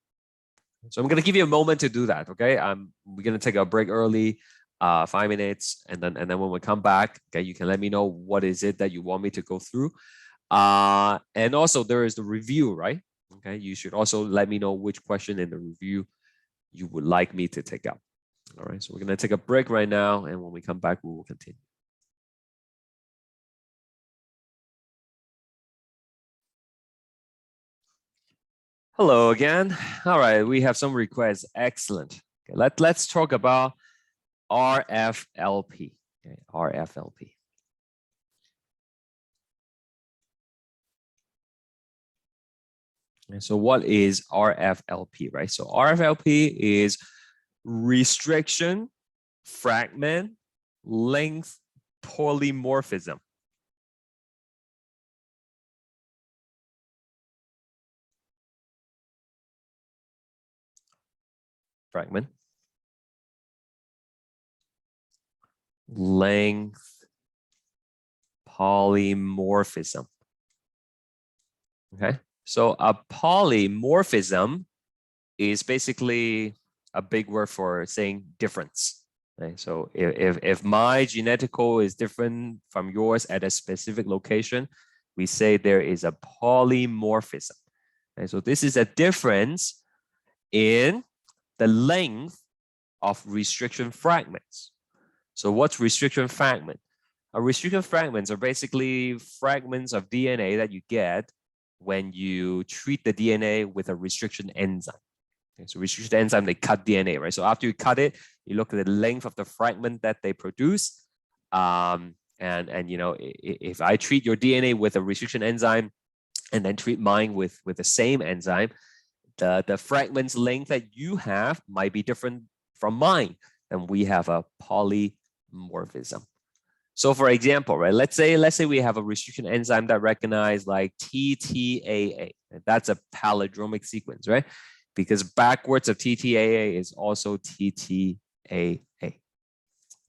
So I'm going to give you a moment to do that, okay? We're going to take a break early, 5 minutes, and then when we come back, okay, you can let me know what is it that you want me to go through. And also there is the review, right? Okay, you should also let me know which question in the review you would like me to take up. All right, so we're going to take a break right now, and when we come back, we will continue. Hello again. All right, we have some requests. Excellent. Okay, let's talk about RFLP. Okay, RFLP. So what is RFLP, right? So RFLP is restriction, fragment, length, polymorphism. Fragment, length, polymorphism. Okay, so a polymorphism is basically a big word for saying difference. Okay? So if my genetic code is different from yours at a specific location, we say there is a polymorphism. Okay? So this is a difference in the length of restriction fragments. So what's restriction fragment? Restriction fragments are basically fragments of DNA that you get when you treat the DNA with a restriction enzyme. Okay, so restriction enzyme, they cut DNA, right? So after you cut it, you look at the length of the fragment that they produce. And if I treat your DNA with a restriction enzyme and then treat mine with the same enzyme, the fragment's length that you have might be different from mine, and we have a polymorphism. So for example, right, let's say we have a restriction enzyme that recognizes like TTAA. That's a palindromic sequence, right? Because backwards of TTAA is also TTAA. All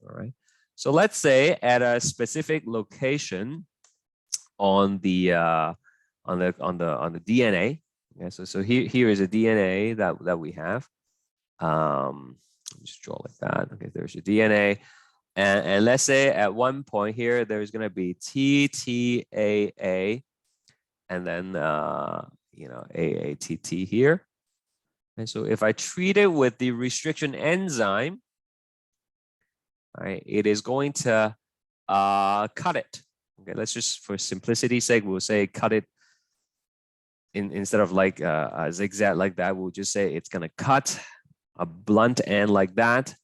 right. So let's say at a specific location on the DNA. Okay, so here is a DNA that we have. Just draw like that. Okay, there's your DNA. And let's say at one point here, there's going to be TTAA and then, AATT here. And so if I treat it with the restriction enzyme, right, it is going to cut it. Okay, let's just, for simplicity's sake, we'll say cut it instead of like a zigzag like that. We'll just say it's going to cut a blunt end like that.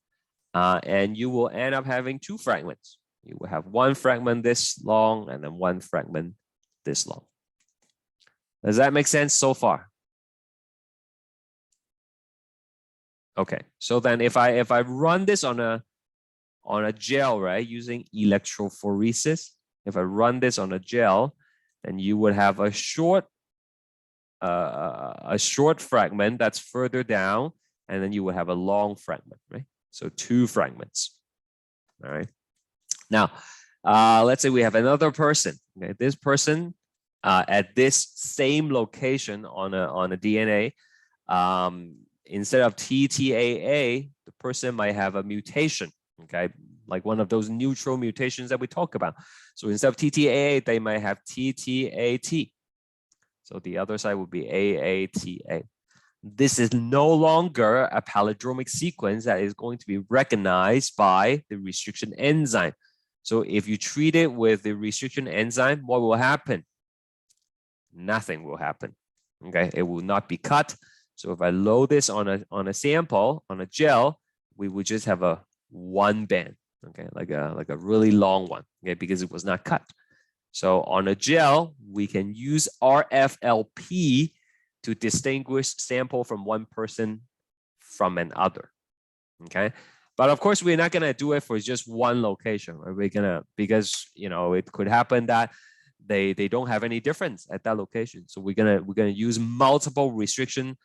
And you will end up having two fragments. You will have one fragment this long and then one fragment this long. Does that make sense so far? Okay, so then if I run this on a gel, right, using electrophoresis, if I run this on a gel, then you would have a short fragment that's further down, and then you would have a long fragment, right? So two fragments. All right. Now, let's say we have another person. Okay, this person at this same location on a DNA, instead of TTAA, the person might have a mutation. Okay, like one of those neutral mutations that we talk about. So instead of TTAA, they might have TTAT. So the other side would be AATA. This is no longer a palindromic sequence that is going to be recognized by the restriction enzyme. So if you treat it with the restriction enzyme, what will happen? Nothing will happen. Okay, it will not be cut. So if I load this on a sample, on a gel, we would just have a one band, okay, like a really long one, okay, because it was not cut. So on a gel, we can use RFLP to distinguish sample from one person from another, okay? But of course, we're not gonna do it for just one location, right? We're gonna, because it could happen that they don't have any difference at that location. So we're gonna use multiple restriction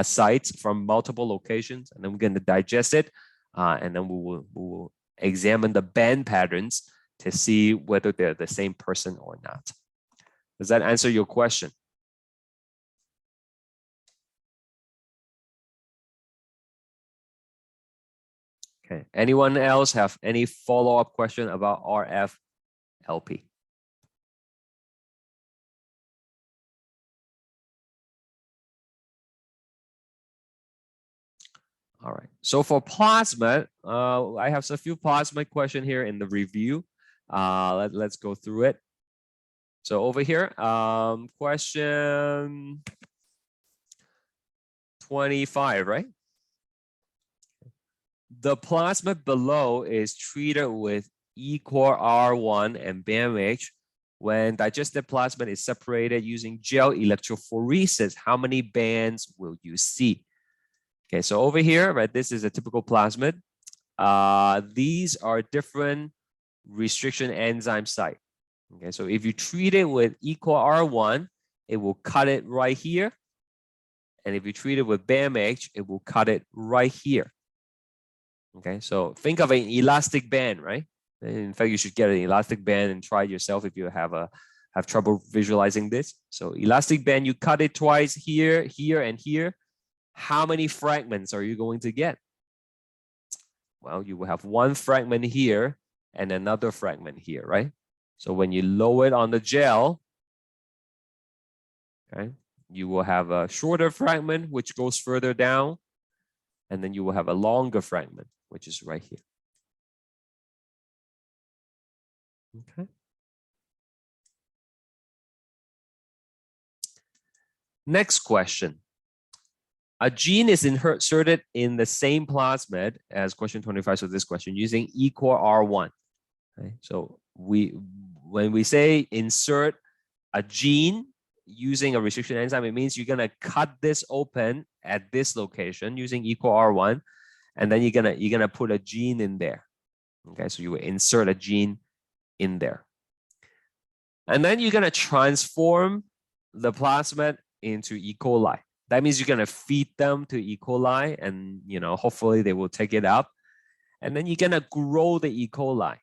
sites from multiple locations, and then we're gonna digest it, and then we will examine the band patterns to see whether they're the same person or not. Does that answer your question? Okay. Anyone else have any follow-up question about RFLP? All right. So for plasmid, I have a few plasmid questions here in the review. Let's go through it. So over here, question 25, right? The plasmid below is treated with E-core R1 and BAMH. When digested plasmid is separated using gel electrophoresis, how many bands will you see? Okay, so over here, right, this is a typical plasmid. These are different restriction enzyme site. Okay, so if you treat it with E-core R1, it will cut it right here. And if you treat it with BAMH, it will cut it right here. Okay, so think of an elastic band, right? In fact, you should get an elastic band and try it yourself if you have trouble visualizing this. So elastic band, you cut it twice here, here, and here. How many fragments are you going to get? Well, you will have one fragment here and another fragment here, right? So when you lower it on the gel, okay, you will have a shorter fragment, which goes further down. And then you will have a longer fragment, which is right here. Okay. Next question. A gene is inserted in the same plasmid as question 25, so this question, using E-core R1. Okay. So when we say insert a gene using a restriction enzyme, it means you're gonna cut this open at this location using E-core R1, and then you're gonna put a gene in there. Okay, so you will insert a gene in there. And then you're gonna transform the plasmid into E. coli. That means you're gonna feed them to E. coli, and hopefully they will take it up. And then you're gonna grow the E. coli.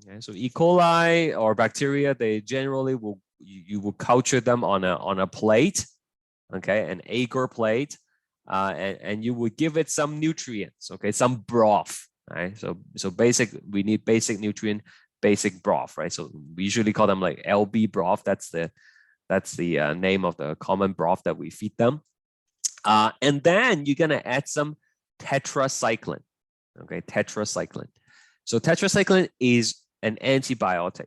Okay, so E. coli or bacteria, they generally you will culture them on a plate, okay, an agar plate, and you would give it some nutrients, okay, some broth, right? So we need basic nutrient, basic broth, right? So we usually call them like LB broth. That's the name of the common broth that we feed them. And then you're gonna add some tetracycline, okay, tetracycline. So tetracycline is an antibiotic,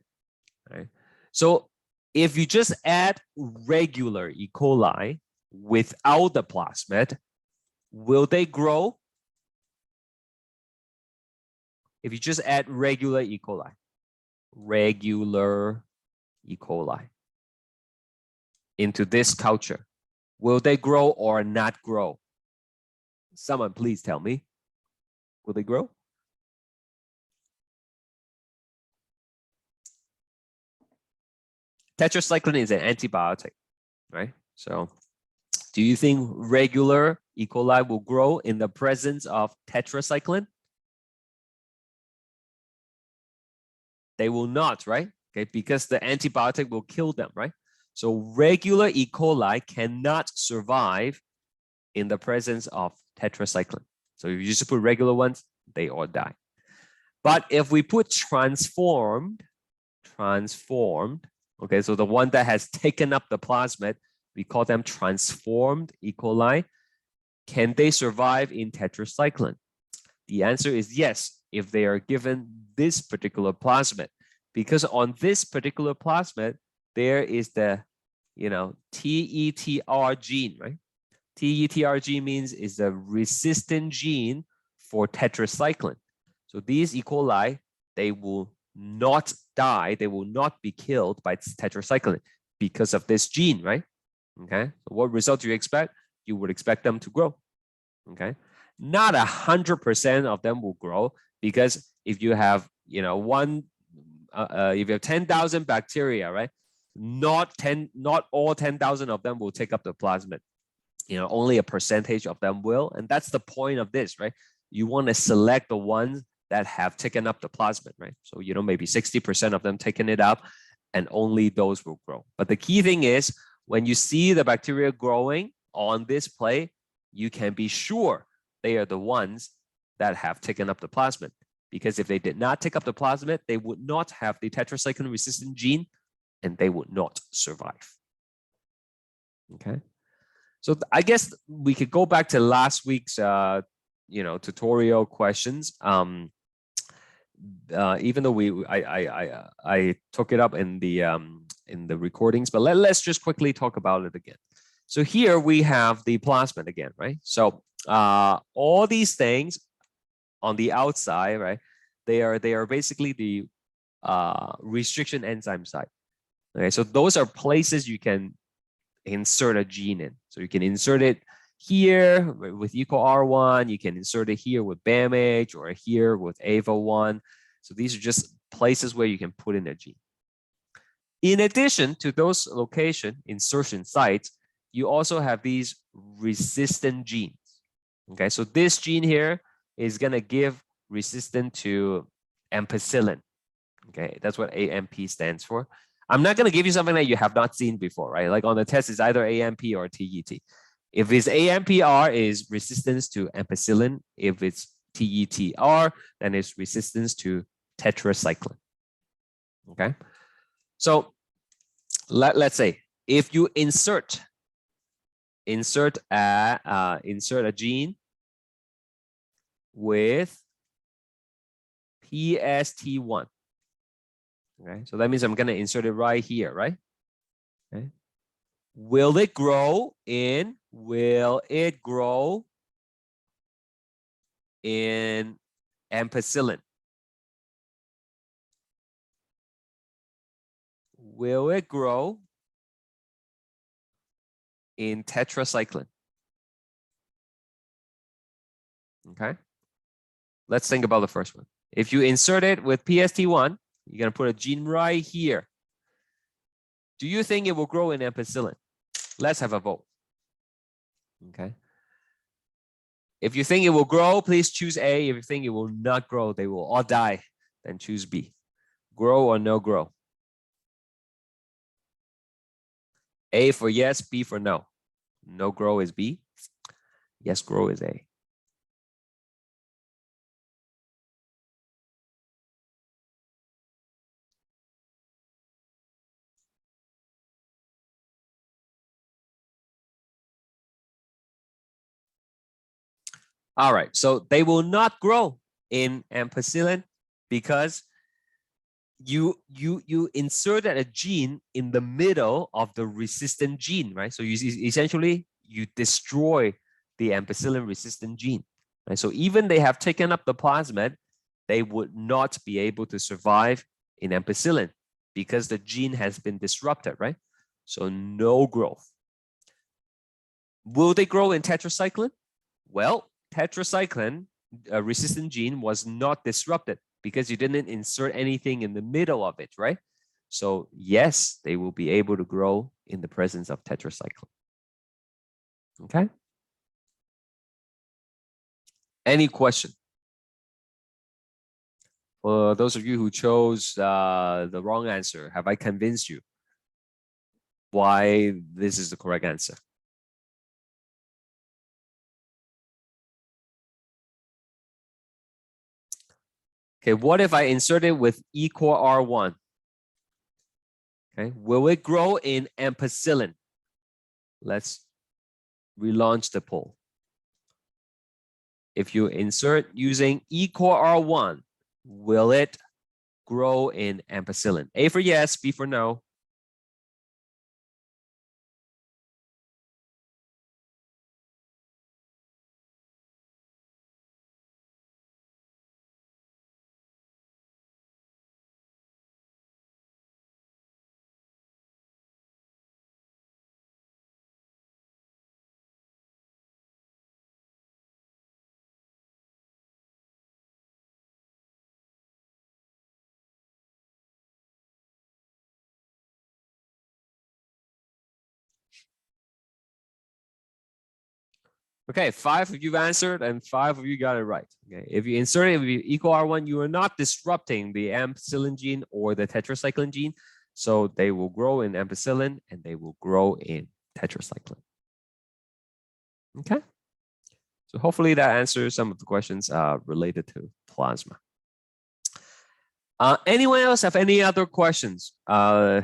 right? So if you just add regular E. coli without the plasmid, will they grow? If you just add regular E. coli into this culture, will they grow or not grow? Someone please tell me. Will they grow? Tetracycline is an antibiotic, right? So do you think regular E. coli will grow in the presence of tetracycline? They will not, right? Okay, because the antibiotic will kill them, right? So regular E. coli cannot survive in the presence of tetracycline. So if you just put regular ones, they all die. But if we put transformed, okay, so the one that has taken up the plasmid, we call them transformed E. coli. Can they survive in tetracycline? The answer is yes, if they are given this particular plasmid, because on this particular plasmid, there is the, TETR gene, right? TETR gene means is the resistant gene for tetracycline. So these E. coli, they will not die, they will not be killed by tetracycline because of this gene, right? Okay, so what result do you expect? You would expect them to grow, okay? Not 100% of them will grow, because if you have, if you have 10,000 bacteria, right? Not all 10,000 of them will take up the plasmid. Only a percentage of them will, and that's the point of this, right? You want to select the ones that have taken up the plasmid, right? So, maybe 60% of them taking it up, and only those will grow. But the key thing is, when you see the bacteria growing on this plate, you can be sure they are the ones that have taken up the plasmid. Because if they did not take up the plasmid, they would not have the tetracycline resistant gene, and they would not survive. Okay. So I guess we could go back to last week's, tutorial questions. Even though I took it up in the recordings, but let's just quickly talk about it again. So here we have the plasmid again, right? So all these things on the outside, right? They are basically the restriction enzyme site. Okay, so those are places you can insert a gene in. So you can insert it here with EcoR1, you can insert it here with BAMH, or here with AVA1. So these are just places where you can put in a gene. In addition to those location insertion sites, you also have these resistant genes. Okay, so this gene here is gonna give resistant to ampicillin. Okay, that's what AMP stands for. I'm not going to give you something that you have not seen before, right? Like on the test, it's either AMP or TET. If it's AMPR, is resistance to ampicillin. If it's TETR, then it's resistance to tetracycline. Okay. So let's say if you insert a gene with PST1. Okay, so that means I'm going to insert it right here, right? Okay. Will it grow in ampicillin? Will it grow in tetracycline? Okay. Let's think about the first one. If you insert it with PST1, you're going to put a gene right here. Do you think it will grow in ampicillin? Let's have a vote. Okay. If you think it will grow, please choose A. If you think it will not grow, they will all die. Then choose B. Grow or no grow? A for yes, B for no. No grow is B. Yes grow is A. All right, so they will not grow in ampicillin. because you inserted a gene in the middle of the resistant gene, right? So you essentially you destroy the ampicillin resistant gene, right? So even they have taken up the plasmid, they would not be able to survive in ampicillin because the gene has been disrupted, right? So no growth. Will they grow in tetracycline? Well, tetracycline resistant gene was not disrupted because you didn't insert anything in the middle of it, right? So yes, they will be able to grow in the presence of tetracycline. Okay. Any question? For those of you who chose the wrong answer, have I convinced you why this is the correct answer? Okay, what if I insert it with E core R1? Okay, will it grow in ampicillin? Let's relaunch the poll. If you insert using E core R1, will it grow in ampicillin? A for yes, B for no. Okay, 5 of you answered and 5 of you got it right. Okay, if you insert it with equal R1, you are not disrupting the ampicillin gene or the tetracycline gene. So they will grow in ampicillin and they will grow in tetracycline. Okay. So hopefully that answers some of the questions related to plasma. Anyone else have any other questions? You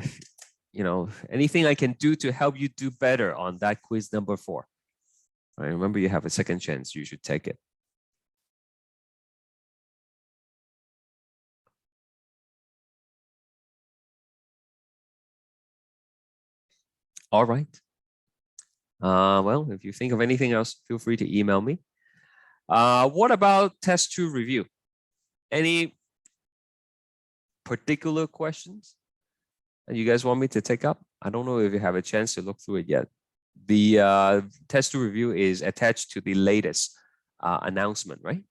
know, anything I can do to help you do better on that quiz number 4? Right, remember, you have a second chance. You should take it. All right. Well, if you think of anything else, feel free to email me. What about test 2 review? Any particular questions that you guys want me to take up? I don't know if you have a chance to look through it yet. The test 2 review is attached to the latest announcement, right?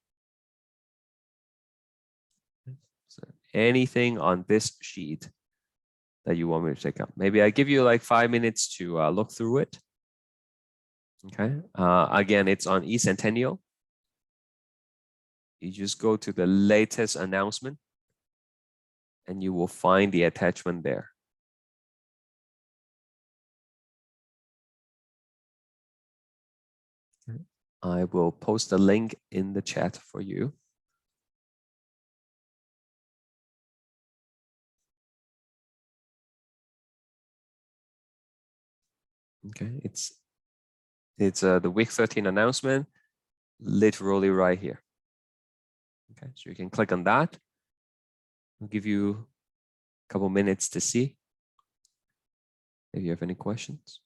So anything on this sheet that you want me to take up? Maybe I give you like 5 minutes to look through it. Okay. Again, it's on eCentennial. You just go to the latest announcement and you will find the attachment there. I will post a link in the chat for you. Okay, it's the week 13 announcement, literally right here. Okay, so you can click on that. I'll give you a couple minutes to see if you have any questions.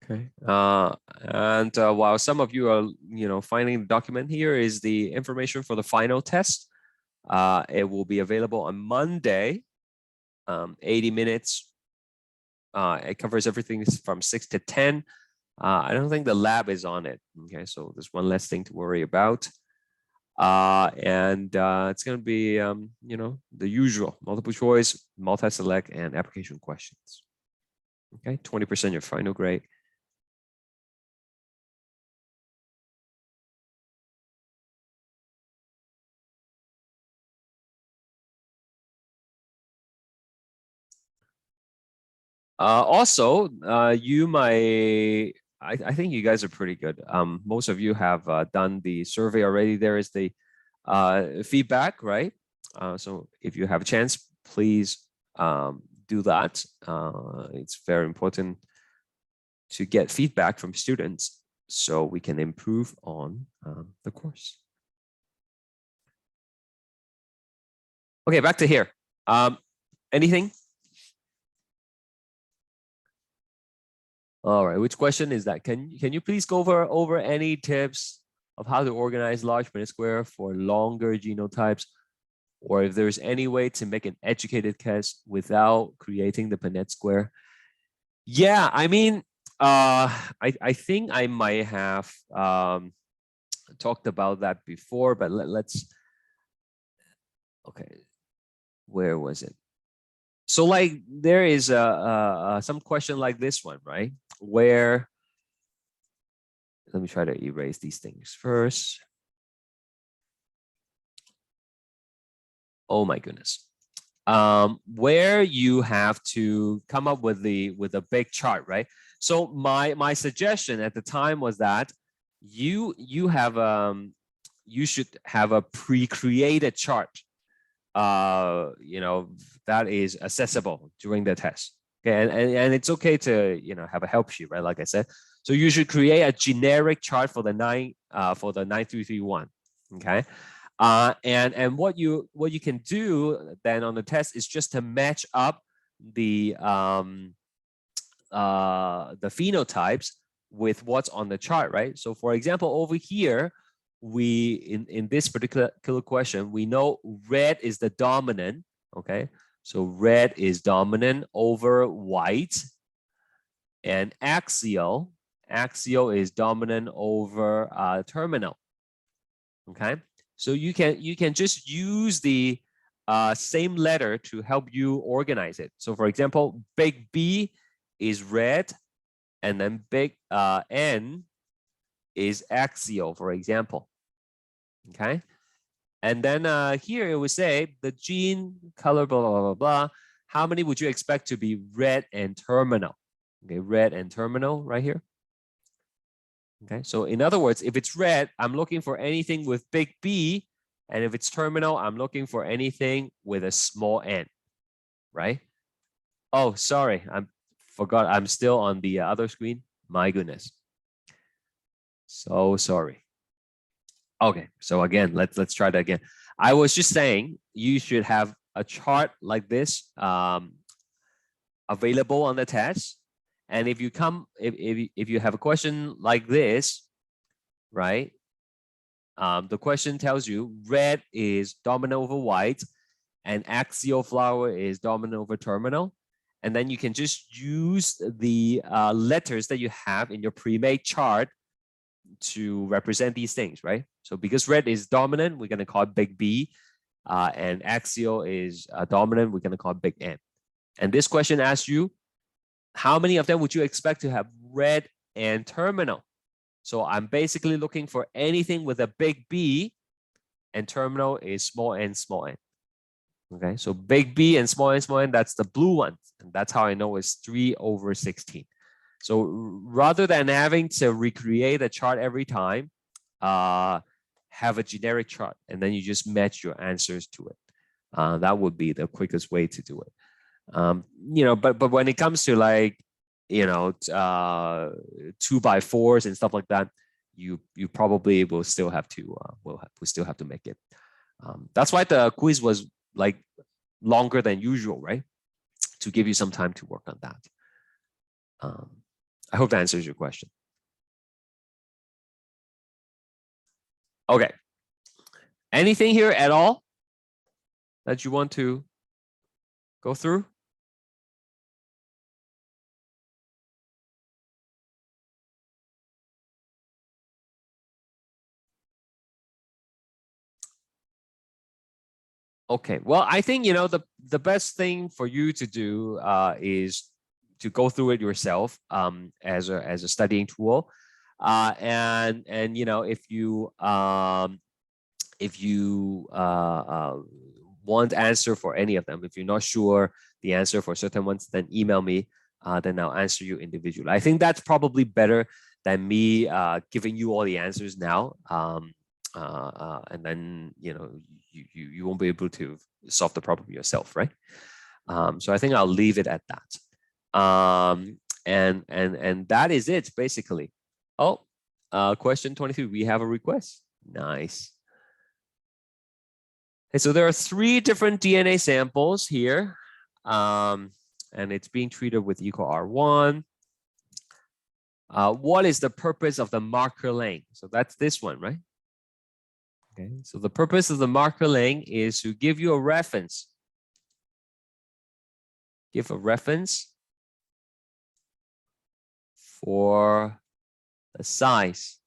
Okay, and while some of you are, finding the document, here is the information for the final test. It will be available on Monday, 80 minutes. It covers everything from 6 to 10. I don't think the lab is on it. Okay, so there's one less thing to worry about. And it's going to be, the usual multiple choice, multi-select, and application questions. Okay, 20% your final grade. Also, you might, I think you guys are pretty good. Most of you have done the survey already. There is the feedback, right? So if you have a chance, please do that. It's very important to get feedback from students so we can improve on the course. Okay, back to here. Anything? All right, which question is that? Can you please go over any tips of how to organize large Punnett square for longer genotypes, or if there's any way to make an educated guess without creating the Punnett square? Yeah, I mean, I think I might have talked about that before, but let's. Okay, where was it? So like there is some question like this one, right? Where, let me try to erase these things first. Oh my goodness. Where you have to come up with a big chart, right? So my suggestion at the time was that you should have a pre-created chart, that is accessible during the test. Okay, and it's okay to have a help sheet, right? Like I said, so you should create a generic chart for the 9331. Okay. And what you can do then on the test is just to match up the phenotypes with what's on the chart, right? So for example, over here, in this particular question, we know red is the dominant. Okay, so red is dominant over white, and axial is dominant over terminal. Okay, so you can just use the same letter to help you organize it. So for example, big B is red, and then big N is axial, for example. Okay, and then here it would say the gene color, blah, blah, blah, blah. How many would you expect to be red and terminal? Okay, red and terminal right here. Okay, so in other words, if it's red, I'm looking for anything with big B, and if it's terminal, I'm looking for anything with a small n, right? Oh, sorry, I forgot I'm still on the other screen. My goodness. So sorry. Okay, so again, let's try that again. I was just saying you should have a chart like this available on the test. And if you have a question like this, right? The question tells you red is dominant over white, and axial flower is dominant over terminal. And then you can just use the letters that you have in your pre-made chart to represent these things, right? So because red is dominant, we're going to call it big B, and axial is dominant, we're going to call it big N. And this question asks you, how many of them would you expect to have red and terminal? So I'm basically looking for anything with a big B, and terminal is small n, small n. Okay, so big B and small n, that's the blue one. And that's how I know it's 3/16. So rather than having to recreate a chart every time, have a generic chart, and then you just match your answers to it. That would be the quickest way to do it. But when it comes to like, 2x4s and stuff like that, you probably will still have to make it. That's why the quiz was like longer than usual, right? To give you some time to work on that. I hope that answers your question. Okay. Anything here at all that you want to go through? Okay, well, I think the best thing for you to do is to go through it yourself as a studying tool, and if you want answer for any of them, if you're not sure the answer for certain ones, then email me. Then I'll answer you individually. I think that's probably better than me giving you all the answers now. And then you won't be able to solve the problem yourself, right? So I think I'll leave it at that. And that is it basically. Oh, question 23. We have a request. Nice. Okay, so there are 3 different DNA samples here, and it's being treated with equal R1. What is the purpose of the marker length? So that's this one, right? Okay, so the purpose of the marker length is to give you a reference. Give a reference for the size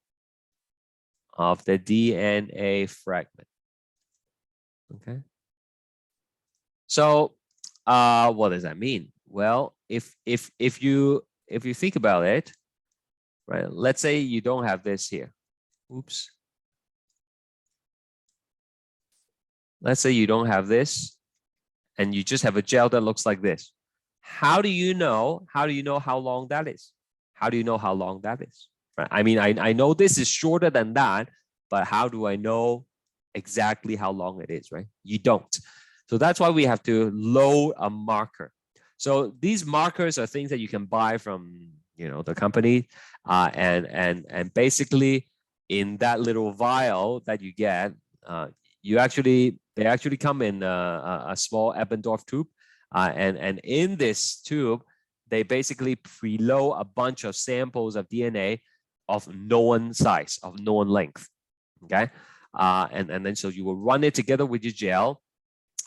of the DNA fragment. Okay. So what does that mean? Well, if you think about it, right? Let's say you don't have this here. Oops. Let's say you don't have this and you just have a gel that looks like this. How do you know how long that is? How do you know how long that is? Right? I mean, I know this is shorter than that, but how do I know exactly how long it is, right? You don't. So that's why we have to load a marker. So these markers are things that you can buy from, the company, and basically in that little vial that you get, they actually come in a small Eppendorf tube, and in this tube, they basically preload a bunch of samples of DNA of known size, of known length. Okay, and then so you will run it together with your gel,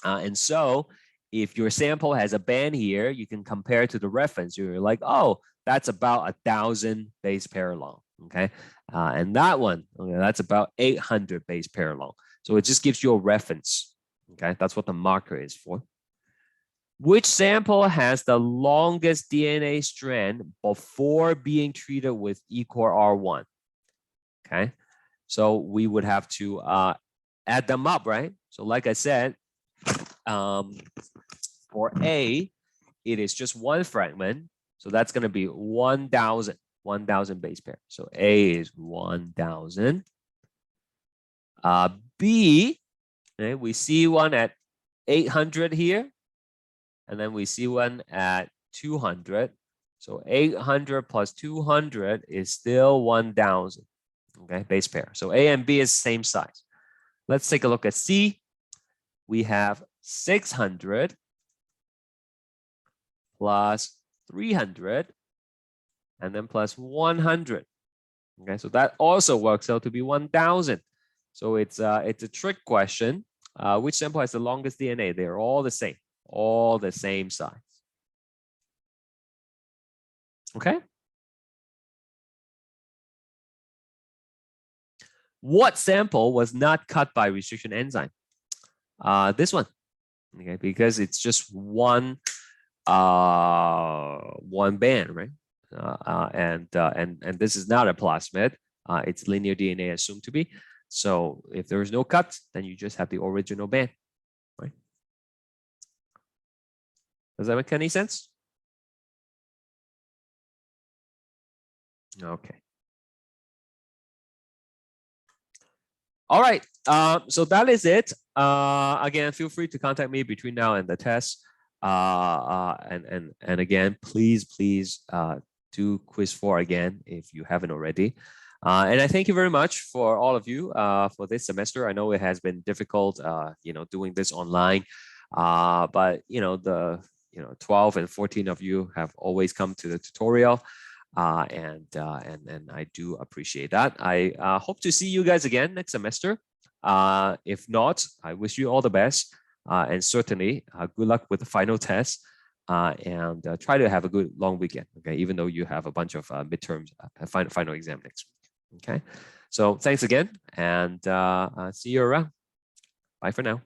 and so if your sample has a band here, you can compare it to the reference. You're like, oh, that's about 1,000 base pair long. Okay, and that one, okay, that's about 800 base pair long. So it just gives you a reference. Okay, that's what the marker is for. Which sample has the longest DNA strand before being treated with eCore R1? Okay, so we would have to add them up, right? So like I said, for A, it is just one fragment. So that's going to be 1,000 base pair. So A is 1,000. B, okay, we see one at 800 here. And then we see one at 200. So 800 plus 200 is still 1,000. Okay, base pair. So A and B is same size. Let's take a look at C. We have 600 plus 300 and then plus 100. Okay, so that also works out to be 1,000. So it's a trick question. Which sample has the longest DNA? They're all the same, all the same size. Okay. What sample was not cut by restriction enzyme? This one. Okay, because it's just one band, right? And this is not a plasmid. It's linear DNA assumed to be. So if there is no cut, then you just have the original band, right? Does that make any sense? Okay. All right. So that is it. Again, feel free to contact me between now and the test. And again, please do quiz 4 again if you haven't already. And I thank you very much for all of you for this semester. I know it has been difficult, doing this online, but the 12 and 14 of you have always come to the tutorial, and I do appreciate that. I hope to see you guys again next semester. If not, I wish you all the best, and certainly good luck with the final test. And try to have a good long weekend. Okay, even though you have a bunch of midterms, final exam next week. Okay, so thanks again, and see you around. Bye for now.